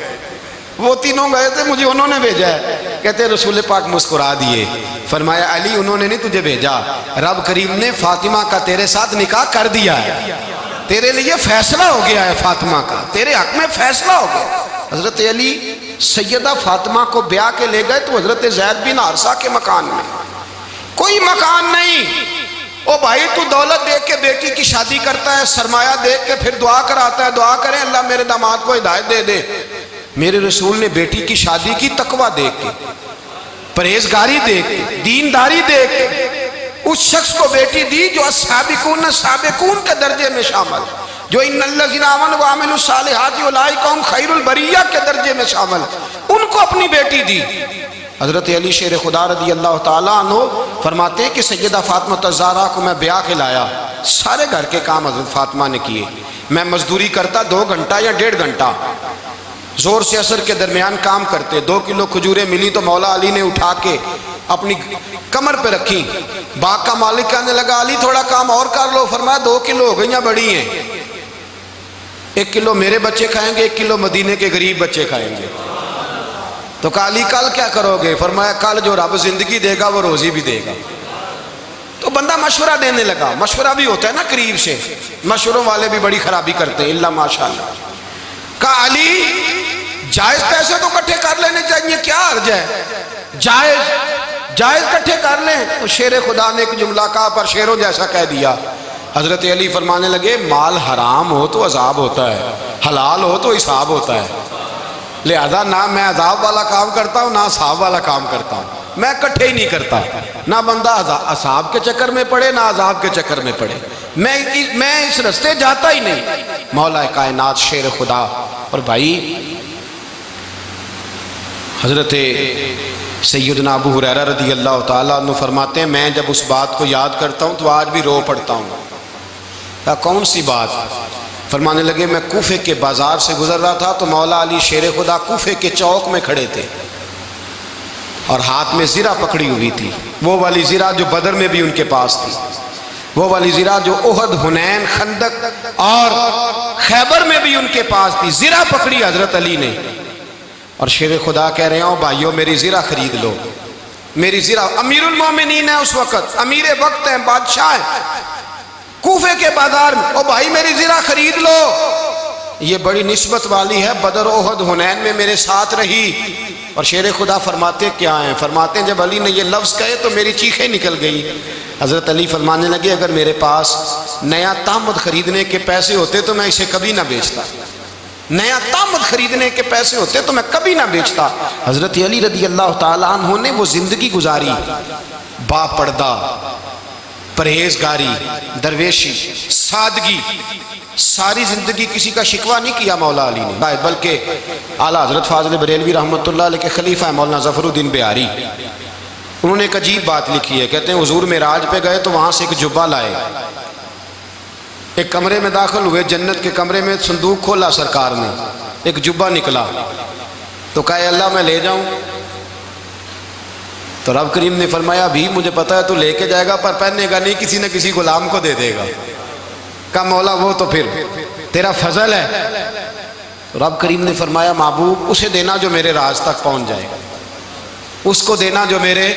وہ تینوں گئے تھے، مجھے انہوں نے بھیجا ہے۔ کہتے ہیں رسول پاک مسکرا دیے، فرمایا علی انہوں نے نہیں تجھے بھیجا، رب کریم نے فاطمہ کا تیرے ساتھ نکاح کر دیا ہے، تیرے لیے فیصلہ ہو گیا ہے فاطمہ کا، تیرے حق میں فیصلہ ہو گیا۔ حضرت علی سیدہ فاطمہ کو بیاہ کے لے گئے تو حضرت زید بن حارثہ کے مکان میں، کوئی مکان نہیں۔ او بھائی تو دولت دیکھ کے بیٹی کی شادی کرتا ہے، سرمایہ دیکھ کے پھر دعا کراتا ہے، دعا کریں اللہ میرے داماد کو ہدایت دے دے۔ میرے رسول نے بیٹی کی شادی کی تقوی دیکھ کے، پرہیزگاری دیکھ کے، دینداری دیکھ کے، اس شخص کو بیٹی دی جو السابقون السابقون کے درجے میں شامل، جو ان الذین آمنوا وعملوا الصالحات اولئک هم خیر البریہ کے درجے میں شامل، ان کو اپنی بیٹی دی۔ حضرت علی شیر خدا رضی اللہ تعالیٰ عنہ فرماتے ہیں کہ سیدہ فاطمہ الزہرا کو میں بیاہ کے لایا، سارے گھر کے کام حضرت فاطمہ نے کیے، میں مزدوری کرتا 2 گھنٹہ یا 1.5 گھنٹہ، زور سے عصر کے درمیان کام کرتے، 2 کلو کھجوریں ملی تو مولا علی نے اٹھا کے اپنی کمر پہ رکھی۔ باغ کا مالک کہنے لگا علی تھوڑا کام اور کر لو، فرمایا 2 کلو ہو گئیں بڑی ہیں، 1 کلو میرے بچے کھائیں گے، 1 کلو مدینے کے غریب بچے کھائیں گے۔ تو کہا علی کل کیا کرو گے؟ فرمایا کل جو رب زندگی دے گا وہ روزی بھی دے گا۔ تو بندہ مشورہ دینے لگا، مشورہ بھی ہوتا ہے نا قریب سے، مشوروں والے بھی بڑی خرابی کرتے ہیں اللہ ماشاءاللہ۔ کہا علی جائز پیسے تو کٹھے کر لینے چاہیے، کیا حرج ہے، جائز کٹھے کر لیں۔ تو شیر خدا نے ایک جملہ کہا پر شیروں جیسا کہہ دیا۔ حضرت علی فرمانے لگے مال حرام ہو تو عذاب ہوتا ہے، حلال ہو تو حساب ہوتا ہے، لہذا نہ میں عذاب والا کام کرتا ہوں نہ حساب والا کام کرتا ہوں، میں کٹھے ہی نہیں کرتا، نہ بندہ حساب کے چکر میں پڑے نہ عذاب کے چکر میں پڑے، میں اس رستے جاتا ہی نہیں۔ مولا کائنات شیر خدا۔ اور بھائی حضرت سیدنا ابو ہریرہ رضی اللہ تعالیٰ عنہ فرماتے ہیں میں جب اس بات کو یاد کرتا ہوں تو آج بھی رو پڑتا ہوں۔ کون سی بات؟ فرمانے لگے میں کوفے کے بازار سے گزر رہا تھا تو مولا علی شیر خدا کوفے کے چوک میں کھڑے تھے اور ہاتھ میں زرہ پکڑی ہوئی تھی، وہ والی زرہ جو بدر میں بھی ان کے پاس تھی، وہ والی زرہ جو احد، حنین، خندق اور خیبر میں بھی ان کے پاس تھی، زرہ پکڑی حضرت علی نے اور شیر خدا کہہ رہے ہوں بھائیو میری زرہ خرید لو، میری زرہ۔ امیر المومنین ہے اس وقت، امیر وقت ہے، بادشاہ ہے، کوفے کے بازار میں، او بھائی میری زرہ خرید لو۔ یہ بڑی نسبت والی ہے، بدر احد حنین میں میرے ساتھ رہی۔ اور شیر خدا فرماتے کیا ہیں؟ فرماتے ہیں جب علی نے یہ لفظ کہے تو میری چیخیں نکل گئی۔ حضرت علی فرمانے لگے اگر میرے پاس نیا طامت خریدنے کے پیسے ہوتے تو میں اسے کبھی نہ بیچتا، نیا طامت خریدنے کے پیسے ہوتے تو میں کبھی نہ بیچتا۔ حضرت علی رضی اللہ تعالیٰ عنہ نے وہ زندگی گزاری، با پردہ، پرہیزگاری، درویشی، سادگی، ساری زندگی کسی کا شکوہ نہیں کیا مولا علی نے، بلکہ اعلیٰ حضرت فاضل بریلوی رحمۃ اللہ علیہ کے خلیفہ مولانا ظفر الدین بہاری، انہوں نے ایک عجیب بات لکھی ہے۔ کہتے ہیں حضور معراج پہ گئے تو وہاں سے ایک جبہ لائے، ایک کمرے میں داخل ہوئے، جنت کے کمرے میں صندوق کھولا سرکار نے، ایک جبہ نکلا تو کہا اے اللہ میں لے جاؤں؟ تو رب کریم نے فرمایا بھی مجھے پتا ہے تو لے کے جائے گا پر پہننے گا نہیں، کسی نہ کسی غلام کو دے دے گا۔ کہا مولا وہ تو پھر تیرا فضل ہے۔ تو رب کریم نے فرمایا محبوب اسے دینا جو میرے راز تک پہنچ جائے، اس کو دینا جو میرے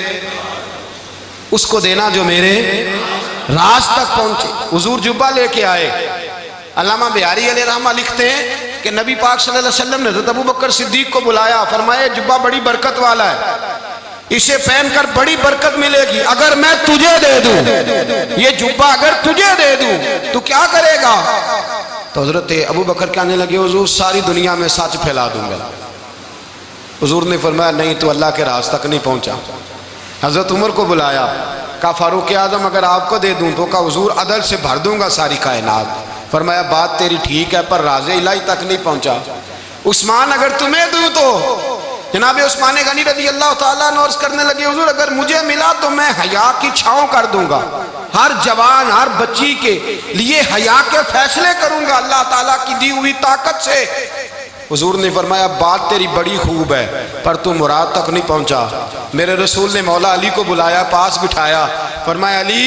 راز تک پہنچے۔ حضور جبہ لے کے آئے۔ علامہ بہاری علیہ رحمہ لکھتے ہیں کہ نبی پاک صلی اللہ علیہ وسلم نے حضرت ابوبکر صدیق کو بلایا، فرمایا جبہ بڑی برکت والا ہے، اسے پہن کر بڑی برکت ملے گی، اگر میں تجھے دے دوں، یہ جبہ اگر تجھے دے دوں تو کیا کرے گا؟ تو حضرت ابوبکر کہنے لگے حضور ساری دنیا میں سچ پھیلا دوں گا۔ حضور نے فرمایا نہیں تو اللہ کے راز تک نہیں پہنچا۔ حضرت عمر کو بلایا، کہا فاروق اعظم اگر آپ کو دے دوں تو کہا حضور عدل سے بھر دوں گا ساری کائنات۔ فرمایا بات تیری ٹھیک ہے پر راز الہی تک نہیں پہنچا۔ عثمان اگر تمہیں دوں تو جناب عثمان غنی رضی اللہ تعالیٰ عنہ عرض کرنے لگے حضور اگر مجھے ملا تو میں حیا کی چھاؤں کر دوں گا، ہر جوان ہر بچی کے لیے حیا کے فیصلے کروں گا اللہ تعالیٰ کی دی ہوئی طاقت سے۔ حضور نے فرمایا بات تیری بڑی خوب ہے پر تو مراد تک نہیں پہنچا۔ میرے رسول نے مولا علی کو بلایا، پاس بٹھایا، فرمایا علی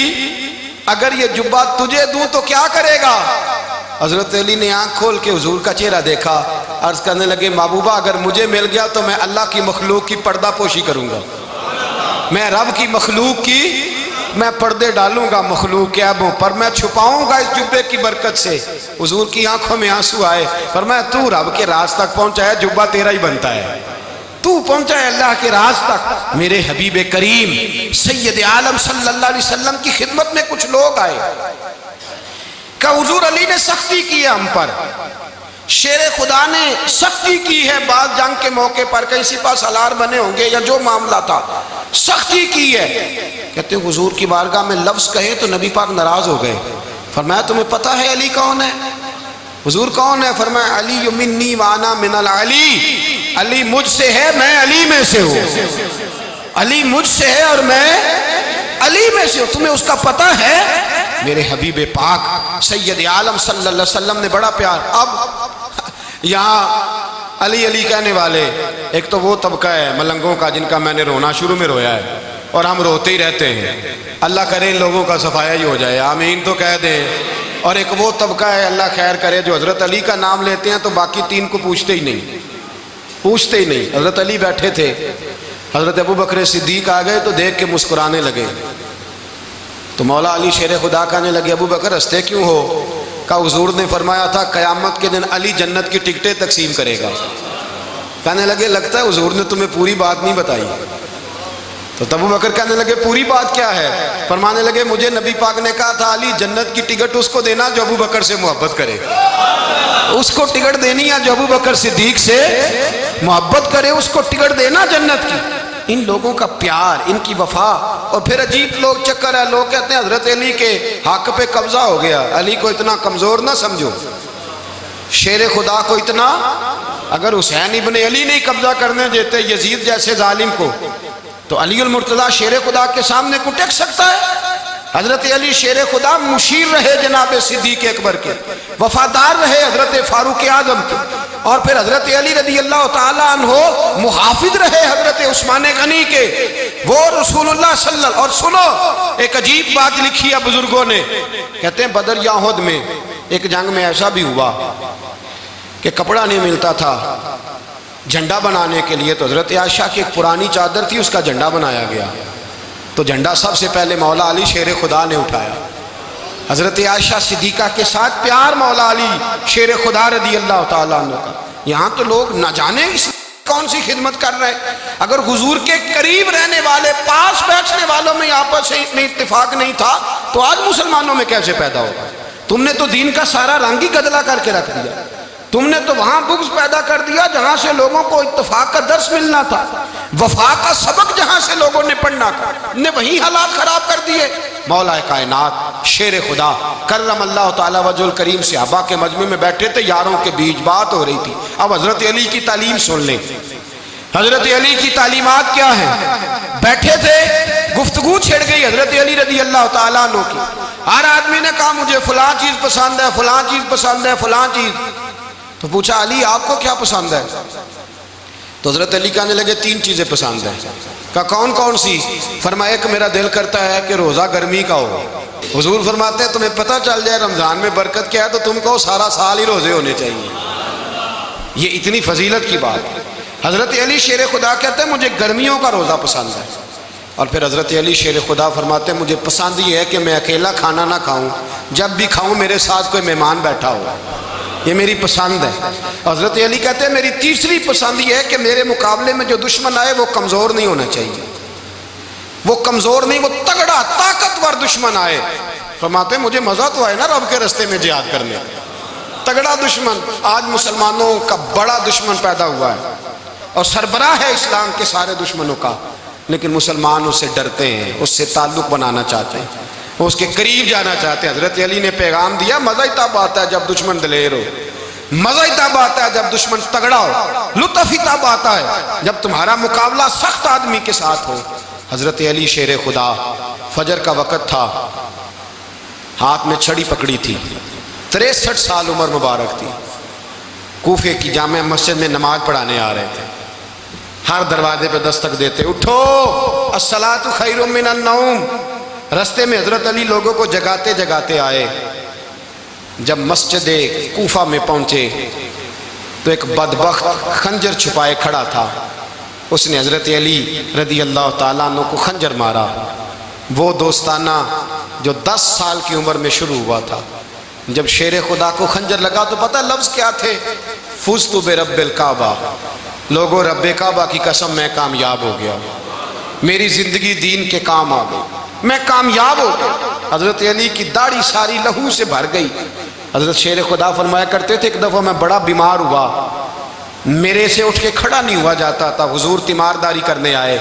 اگر یہ جبہ تجھے دوں تو کیا کرے گا؟ حضرت علی نے آنکھ کھول کے حضور کا چہرہ دیکھا، عرض کرنے لگے محبوبہ اگر مجھے مل گیا تو میں اللہ کی مخلوق کی پردہ پوشی کروں گا، میں رب کی مخلوق کی میں پردے ڈالوں گا مخلوق کے عیبوں پر، میں چھپاؤں گا اس جبے کی برکت سے۔ حضور کی آنکھوں میں آنسو آئے، فرمایا تو رب کے راز تک پہنچا ہے، جبہ تیرا ہی بنتا ہے، تو پہنچا ہے اللہ کے راز تک۔ میرے حبیب کریم سید عالم صلی اللہ علیہ وسلم کی خدمت میں کچھ لوگ آئے کہ حضور علی نے سختی کی ہے ہم پر، شیر خدا نے سختی کی ہے، بعض جنگ کے موقع پر کہیں سپہ سالار بنے ہوں گے یا جو معاملہ تھا سختی کی ہے۔ کہتے ہیں حضور کی بارگاہ میں لفظ کہے تو نبی پاک ناراض ہو گئے۔ فرمایا تمہیں پتہ ہے علی کون ہے؟ حضور کون ہے؟ فرمایا علی منی وانا من العلی، علی مجھ سے ہے میں علی میں سے ہوں، علی مجھ سے ہے اور میں علی میں سے ہوں، تمہیں اس کا پتہ ہے؟ میرے حبیب پاک سید عالم صلی اللہ علیہ وسلم نے بڑا پیار۔ اب یہاں علی علی کہنے والے ایک تو وہ طبقہ ہے ملنگوں کا جن کا میں نے رونا شروع میں رویا ہے اور ہم روتے ہی رہتے ہیں، اللہ کرے ان لوگوں کا صفایا ہی ہو جائے، آمین تو کہہ دیں۔ اور ایک وہ طبقہ ہے اللہ خیر کرے جو حضرت علی کا نام لیتے ہیں تو باقی تین کو پوچھتے ہی نہیں۔ حضرت علی بیٹھے تھے، حضرت ابوبکر صدیق آ گئے تو دیکھ کے مسکرانے لگے، تو مولا علی شیر خدا کہنے لگے ابوبکر ہنستے کیوں ہو؟ کہا حضور نے فرمایا تھا قیامت کے دن علی جنت کی ٹکٹیں تقسیم کرے گا۔ کہنے لگے لگتا ہے حضور نے تمہیں پوری بات نہیں بتائی۔ تو ابوبکر کہنے لگے پوری بات کیا ہے؟ فرمانے لگے مجھے نبی پاک نے کہا تھا علی جنت کی ٹکٹ اس کو دینا جو ابوبکر سے محبت کرے، اس کو ٹکٹ دینی ہے جو ابوبکر صدیق سے محبت کرے، اس کو ٹکٹ دینا جنت کی۔ ان لوگوں کا پیار، ان کی وفا۔ اور پھر عجیب لوگ چکر ہے، لوگ کہتے ہیں حضرت علی کے حق پہ قبضہ ہو گیا، علی کو اتنا کمزور نہ سمجھو، شیر خدا کو اتنا، اگر حسین ابن علی نہیں قبضہ کرنے دیتے یزید جیسے ظالم کو تو علی المرتضیٰ شیر خدا کے سامنے کو ٹک سکتا ہے؟ حضرت علی شیر خدا مشیر رہے جناب صدیق اکبر کے، وفادار رہے حضرت فاروق اعظم کے، اور پھر حضرت علی رضی اللہ تعالیٰ عنہ محافظ رہے حضرت عثمان غنی کے، وہ رسول اللہ صلی اللہ۔ اور سنو ایک عجیب بات لکھی ہے بزرگوں نے، کہتے ہیں بدر یا احد میں ایک جنگ میں ایسا بھی ہوا کہ کپڑا نہیں ملتا تھا جھنڈا بنانے کے لیے، تو حضرت عائشہ کی ایک پرانی چادر تھی، اس کا جھنڈا بنایا گیا، تو جھنڈا سب سے پہلے مولا علی شیر خدا نے اٹھایا، حضرت عائشہ صدیقہ کے ساتھ پیار مولا علی شیر خدا رضی اللہ تعالیٰ عنہ کا. یہاں تو لوگ نہ جانے اس کون سی خدمت کر رہے ہیں. اگر حضور کے قریب رہنے والے پاس بیٹھنے والوں میں آپس میں اتفاق نہیں تھا تو آج مسلمانوں میں کیسے پیدا ہوگا؟ تم نے تو دین کا سارا رنگ ہی گدلا کر کے رکھ دیا. تم نے تو وہاں بغض پیدا کر دیا جہاں سے لوگوں کو اتفاق کا درس ملنا تھا، وفا کا سبق جہاں سے لوگوں نے پڑھنا تھا، نے وہی حالات خراب کر دیے. مولا کائنات شیر خدا کرم اللہ تعالیٰ وجہ الکریم صحابہ کے مجمع میں بیٹھے تھے، یاروں کے بیچ بات ہو رہی تھی. اب حضرت علی کی تعلیم سن لیں. حضرت علی کی تعلیمات کیا ہیں؟ بیٹھے تھے، گفتگو چھڑ گئی حضرت علی رضی اللہ تعالیٰ عنہ کی. ہر آدمی نے کہا مجھے فلاں چیز پسند ہے، فلاں چیز پسند ہے، فلاں چیز. تو پوچھا علی آپ کو کیا پسند ہے؟ تو حضرت علی کہنے لگے 3 چیزیں پسند ہیں. کہا کون کون سی؟ فرمایا ایک میرا دل کرتا ہے کہ روزہ گرمی کا ہو. حضور فرماتے ہیں تمہیں پتہ چل جائے رمضان میں برکت کیا ہے تو تم کو سارا سال ہی روزے ہونے چاہیے. یہ اتنی فضیلت کی بات. حضرت علی شیر خدا کہتے ہیں مجھے گرمیوں کا روزہ پسند ہے. اور پھر حضرت علی شیر خدا فرماتے ہیں مجھے پسند یہ ہے کہ میں اکیلا کھانا نہ کھاؤں، جب بھی کھاؤں میرے ساتھ کوئی مہمان بیٹھا ہو. یہ میری پسند ہے. حضرت علی کہتے ہیں میری تیسری پسند یہ ہے کہ میرے مقابلے میں جو دشمن آئے وہ کمزور نہیں ہونا چاہیے. وہ کمزور نہیں، وہ تگڑا طاقتور دشمن آئے. فرماتے ہیں مجھے مزہ تو آئے نا رب کے راستے میں جہاد کرنے. تگڑا دشمن. آج مسلمانوں کا بڑا دشمن پیدا ہوا ہے اور سربراہ ہے اسلام کے سارے دشمنوں کا، لیکن مسلمان اس سے ڈرتے ہیں، اس سے تعلق بنانا چاہتے ہیں، وہ اس کے قریب جانا چاہتے ہیں. حضرت علی نے پیغام دیا مزہ ہی تب آتا ہے جب دشمن دلیر ہو، مزہ ہی تب آتا ہے جب دشمن تگڑا ہو، لطف ہی تب آتا ہے جب تمہارا مقابلہ سخت آدمی کے ساتھ ہو. حضرت علی شیر خدا فجر کا وقت تھا، ہاتھ میں چھڑی پکڑی تھی، 63 سال عمر مبارک تھی. کوفے کی جامع مسجد میں نماز پڑھانے آ رہے تھے. ہر دروازے پہ دستک دیتے اٹھو الصلاۃ خیر من النوم. رستے میں حضرت علی لوگوں کو جگاتے جگاتے آئے. جب مسجد کوفہ میں پہنچے تو ایک بدبخت خنجر چھپائے کھڑا تھا. اس نے حضرت علی رضی اللہ تعالیٰ عنہ کو خنجر مارا. وہ دوستانہ جو 10 سال کی عمر میں شروع ہوا تھا. جب شیر خدا کو خنجر لگا تو پتہ لفظ کیا تھے؟ فزت برب الکعبہ. لوگوں رب کعبہ کی قسم میں کامیاب ہو گیا، میری زندگی دین کے کام آ گئی، میں کامیاب ہو گیا. حضرت علی کی داڑھی ساری لہو سے بھر گئی. حضرت شیر خدا فرمایا کرتے تھے ایک دفعہ میں بڑا بیمار ہوا، میرے سے اٹھ کے کھڑا نہیں ہوا جاتا تھا. حضور تیمارداری کرنے آئے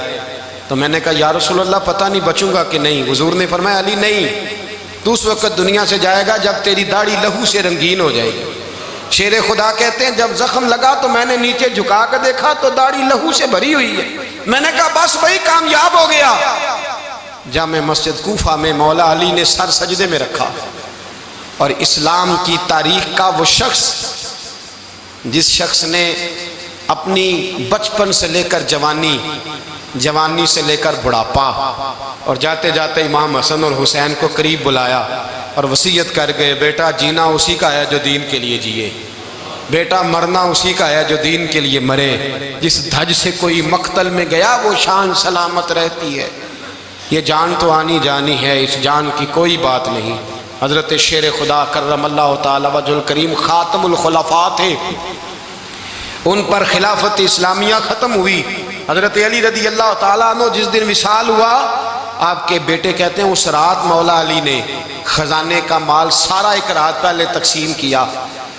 تو میں نے کہا یا رسول اللہ پتہ نہیں بچوں گا کہ نہیں. حضور نے فرمایا علی نہیں، تو اس وقت دنیا سے جائے گا جب تیری داڑھی لہو سے رنگین ہو جائے گی. شیر خدا کہتے ہیں جب زخم لگا تو میں نے نیچے جھکا کر دیکھا تو داڑھی لہو سے بھری ہوئی ہے. میں نے کہا بس وہی کامیاب ہو گیا. جامع مسجد کوفہ میں مولا علی نے سر سجدے میں رکھا اور اسلام کی تاریخ کا وہ شخص جس شخص نے اپنی بچپن سے لے کر جوانی، جوانی سے لے کر بڑھاپا اور جاتے جاتے امام حسن اور حسین کو قریب بلایا اور وصیت کر گئے بیٹا جینا اسی کا ہے جو دین کے لیے جیے، بیٹا مرنا اسی کا ہے جو دین کے لیے مرے. جس دھج سے کوئی مقتل میں گیا وہ شان سلامت رہتی ہے. یہ جان تو آنی جانی ہے، اس جان کی کوئی بات نہیں. حضرت شیر خدا کرم اللہ تعالی وجہ الکریم خاتم الخلفاء تھے، ان پر خلافت اسلامیہ ختم ہوئی. حضرت علی رضی اللہ تعالیٰ عنہ جس دن وصال ہوا آپ کے بیٹے کہتے ہیں اس رات مولا علی نے خزانے کا مال سارا ایک رات پہلے تقسیم کیا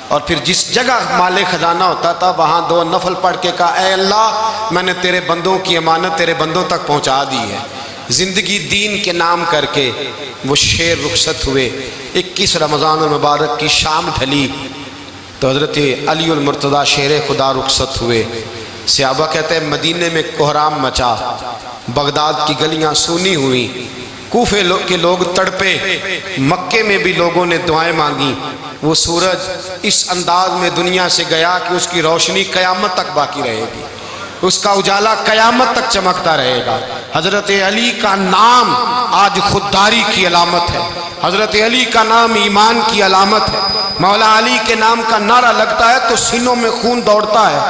اور پھر جس جگہ مال خزانہ ہوتا تھا وہاں 2 نفل پڑھ کے کہا اے اللہ میں نے تیرے بندوں کی امانت تیرے بندوں تک پہنچا دی ہے. زندگی دین کے نام کر کے وہ شیر رخصت ہوئے. 21 رمضان المبارک کی شام ڈھلی تو حضرت علی المرتضیٰ شیر خدا رخصت ہوئے. صحابہ کہتے ہیں مدینے میں کوہرام مچا، بغداد کی گلیاں سونی ہوئیں، کوفے کے لوگ تڑپے، مکے میں بھی لوگوں نے دعائیں مانگی. وہ سورج اس انداز میں دنیا سے گیا کہ اس کی روشنی قیامت تک باقی رہے گی، اس کا اجالا قیامت تک چمکتا رہے گا. حضرت علی کا نام آج خودداری کی علامت ہے، حضرت علی کا نام ایمان کی علامت ہے. مولا علی کے نام کا نعرہ لگتا ہے تو سینوں میں خون دوڑتا ہے،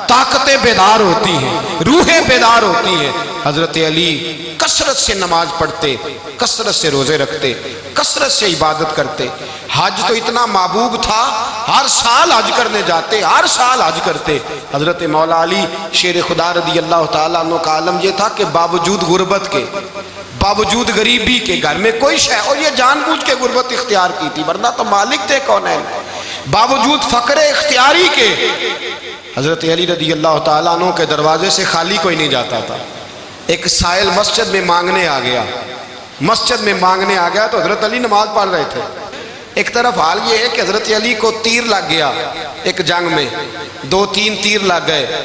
طاقتیں بیدار ہوتی ہیں، روحیں بیدار ہوتی ہیں. حضرت علی کثرت سے نماز پڑھتے، کثرت سے روزے رکھتے، کثرت سے عبادت کرتے۔ حج تو اتنا محبوب تھا، ہر سال حج کرنے جاتے، ہر سال حج کرتے۔ حضرت مولا علی شیر خدا رضی اللہ تعالیٰ عنہ کا عالم یہ تھا کہ باوجود غربت کے، باوجود غریبی کے، گھر میں کوئی شے، اور یہ جان بوجھ کے غربت اختیار کی تھی، ورنہ تو مالک تھے کونین، باوجود فقر اختیاری کے حضرت علی رضی اللہ تعالیٰ عنہ کے دروازے سے خالی کوئی نہیں جاتا تھا۔ ایک سائل مسجد میں مانگنے آ گیا، مسجد میں مانگنے آ گیا تو حضرت علی نماز پڑھ رہے تھے۔ ایک طرف حال یہ ہے کہ حضرت علی کو تیر لگ گیا ایک جنگ میں، 2-3 تیر لگ گئے،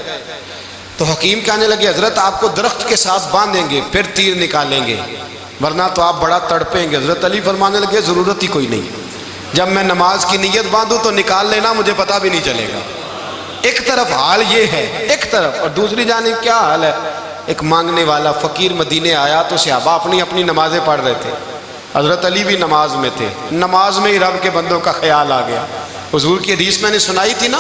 تو حکیم کہنے لگے حضرت آپ کو درخت کے ساتھ باندھیں گے پھر تیر نکالیں گے، ورنہ تو آپ بڑا تڑپیں گے۔ حضرت علی فرمانے لگے ضرورت ہی کوئی نہیں، جب میں نماز کی نیت باندھوں تو نکال لینا، مجھے پتہ بھی نہیں چلے گا۔ ایک طرف حال یہ ہے، ایک طرف، اور دوسری جانب کیا حال ہے؟ ایک مانگنے والا فقیر مدینے آیا تو صحابہ اپنی اپنی نمازیں پڑھ رہے تھے، حضرت علی بھی نماز میں تھے، نماز میں ہی رب کے بندوں کا خیال آ گیا۔ حضور کی حدیث میں نے سنائی تھی نا،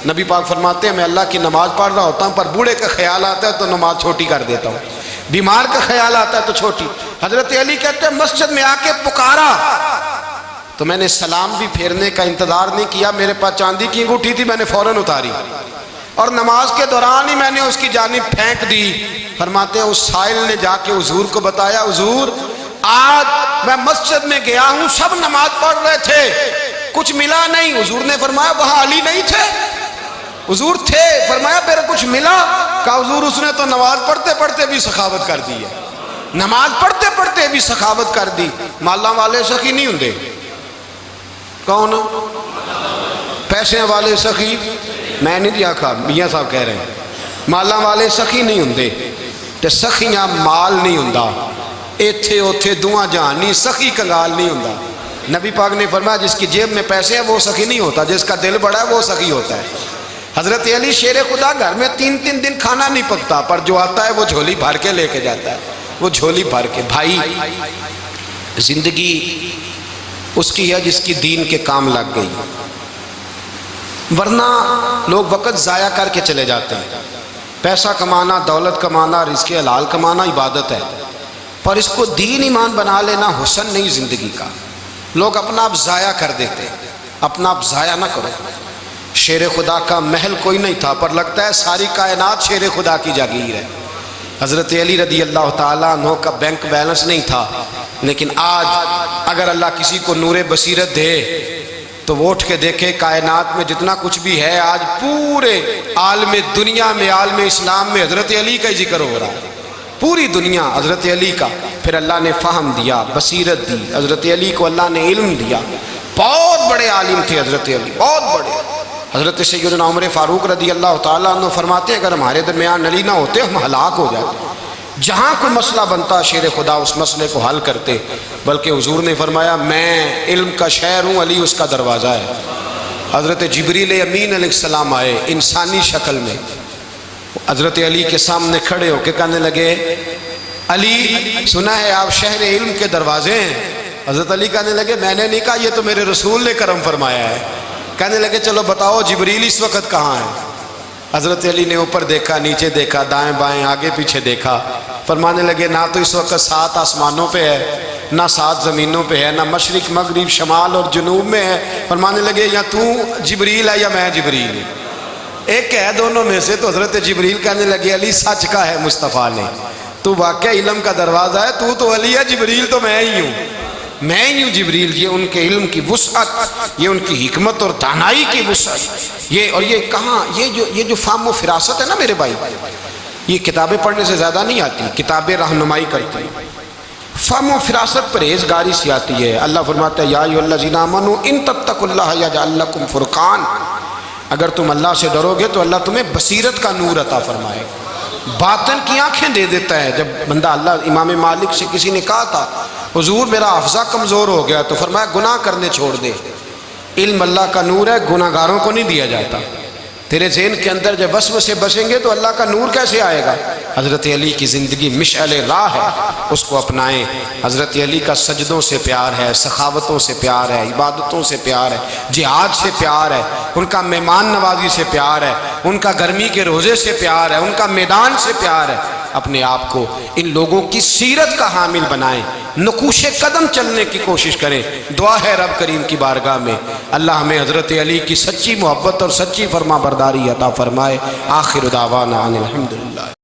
نبی پاک فرماتے ہیں میں اللہ کی نماز پڑھ رہا ہوتا ہوں، پر بوڑھے کا خیال آتا ہے تو نماز چھوٹی کر دیتا ہوں، بیمار کا خیال آتا ہے تو چھوٹی۔ حضرت علی کہتے ہیں مسجد میں آ کے پکارا تو میں نے سلام بھی پھیرنے کا انتظار نہیں کیا، میرے پاس چاندی کی انگوٹھی تھی، میں نے فوراً اتاری اور نماز کے دوران ہی میں نے اس کی جانب پھینک دی۔ فرماتے ہیں اس سائل نے جا کے حضور کو بتایا، حضور آج میں مسجد میں گیا ہوں، سب نماز پڑھ رہے تھے، کچھ ملا نہیں۔ حضور نے فرمایا وہاں علی نہیں تھے؟ حضور تھے۔ فرمایا پھر کچھ ملا؟ کہا حضور اس نے تو نماز پڑھتے پڑھتے بھی سخاوت کر دی ہے، نماز پڑھتے پڑھتے بھی سخاوت کر دی۔ مالاں والے سخی نہیں ہوندے، کون؟ پیسے والے سخی؟ میں نہیں دیا کہا، میاں صاحب کہہ رہے ہیں مالاں والے سخی نہیں ہوندے، تے سخیاں مال نہیں ہوندا، ایتھے اوتھے دعا جہان نہیں، سخی کنگال نہیں ہوندا۔ نبی پاک نے فرمایا جس کی جیب میں پیسے ہیں وہ سخی نہیں ہوتا، جس کا دل بڑا ہے وہ سخی ہوتا ہے۔ حضرت علی شیر خدا گھر میں 3 دن کھانا نہیں پکتا، پر جو آتا ہے وہ جھولی بھر کے لے کے جاتا ہے، وہ جھولی بھر کے۔ بھائی زندگی اس کی ہے جس کی دین کے کام لگ گئی، ورنہ لوگ وقت ضائع کر کے چلے جاتے ہیں۔ پیسہ کمانا، دولت کمانا، رزق حلال کمانا عبادت ہے، پر اس کو دین ایمان بنا لینا حسن نہیں زندگی کا۔ لوگ اپنا آپ ضائع کر دیتے، اپنا آپ ضائع نہ کرو۔ شیر خدا کا محل کوئی نہیں تھا، پر لگتا ہے ساری کائنات شیر خدا کی جاگیر ہے۔ حضرت علی رضی اللہ تعالیٰ عنہ کا بینک بیلنس نہیں تھا، لیکن آج اگر اللہ کسی کو نور بصیرت دے تو وہ اٹھ کے دیکھے کائنات میں جتنا کچھ بھی ہے، آج پورے عالم دنیا میں، عالم اسلام میں حضرت علی کا ہی ذکر ہو رہا ہے، پوری دنیا حضرت علی کا۔ پھر اللہ نے فہم دیا، بصیرت دی، حضرت علی کو اللہ نے علم دیا، بہت بڑے عالم تھے حضرت علی، بہت بڑے۔ حضرت سیدنا عمر فاروق رضی اللہ تعالیٰ عنہ فرماتے ہیں اگر ہمارے درمیان علی نہ ہوتے ہم ہلاک ہو جاتے، جہاں کوئی مسئلہ بنتا شیر خدا اس مسئلے کو حل کرتے۔ بلکہ حضور نے فرمایا میں علم کا شہر ہوں، علی اس کا دروازہ ہے۔ حضرت جبریل امین علیہ السلام آئے انسانی شکل میں، حضرت علی کے سامنے کھڑے ہو کے کہنے لگے علی سنا ہے آپ شہر علم کے دروازے ہیں؟ حضرت علی کہنے لگے میں نے نہیں کہا، یہ تو میرے رسول نے کرم فرمایا ہے۔ کہنے لگے چلو بتاؤ جبریل اس وقت کہاں ہے؟ حضرت علی نے اوپر دیکھا، نیچے دیکھا، دائیں بائیں آگے پیچھے دیکھا، فرمانے لگے نہ تو اس وقت 7 آسمانوں پہ ہے، نہ 7 زمینوں پہ ہے، نہ مشرق مغرب شمال اور جنوب میں ہے۔ فرمانے لگے یا تو جبریل ہے یا میں جبریل ہوں، ایک ہے دونوں میں سے۔ تو حضرت جبریل کہنے لگے علی سچ کا ہے مصطفیٰ نے، تو واقعہ علم کا دروازہ ہے، تو علی ہے، جبریل تو میں ہی ہوں، میں ہی ہوں جبریل۔ یہ ان کے علم کی وسعت، یہ ان کی حکمت اور دانائی کی وسعت، یہ اور یہ کہاں یہ جو فہم و فراست ہے نا میرے بھائی، یہ کتابیں پڑھنے سے زیادہ نہیں آتی، کتابیں رہنمائی کرتی ہیں۔ فہم و فراست پرہیزگاری سے آتی ہے۔ اللہ فرماتا ہے یا ایھا الذین آمنوا ان تتقوا اللہ یجعل لکم فرقان، اگر تم اللہ سے ڈرو گے تو اللہ تمہیں بصیرت کا نور عطا فرمائے گا، باطن کی آنکھیں دے دیتا ہے۔ جب بندہ اللہ امام مالک سے کسی نے کہا تھا حضور میرا حافظہ کمزور ہو گیا، تو فرمایا گناہ کرنے چھوڑ دے، علم اللہ کا نور ہے، گناہ گاروں کو نہیں دیا جاتا۔ تیرے ذہن کے اندر جب وسوسے بسیں گے تو اللہ کا نور کیسے آئے گا؟ حضرت علی کی زندگی مشعل راہ ہے، اس کو اپنائیں۔ حضرت علی کا سجدوں سے پیار ہے، سخاوتوں سے پیار ہے، عبادتوں سے پیار ہے، جہاد سے پیار ہے، ان کا مہمان نوازی سے پیار ہے، ان کا گرمی کے روزے سے پیار ہے، ان کا میدان سے پیار ہے۔ اپنے آپ کو ان لوگوں کی سیرت کا حامل بنائیں، نقوش قدم چلنے کی کوشش کریں۔ دعا ہے رب کریم کی بارگاہ میں اللہ ہمیں حضرت علی کی سچی محبت اور سچی فرما برداری عطا فرمائے۔ آخر دعوانا ان الحمدللہ۔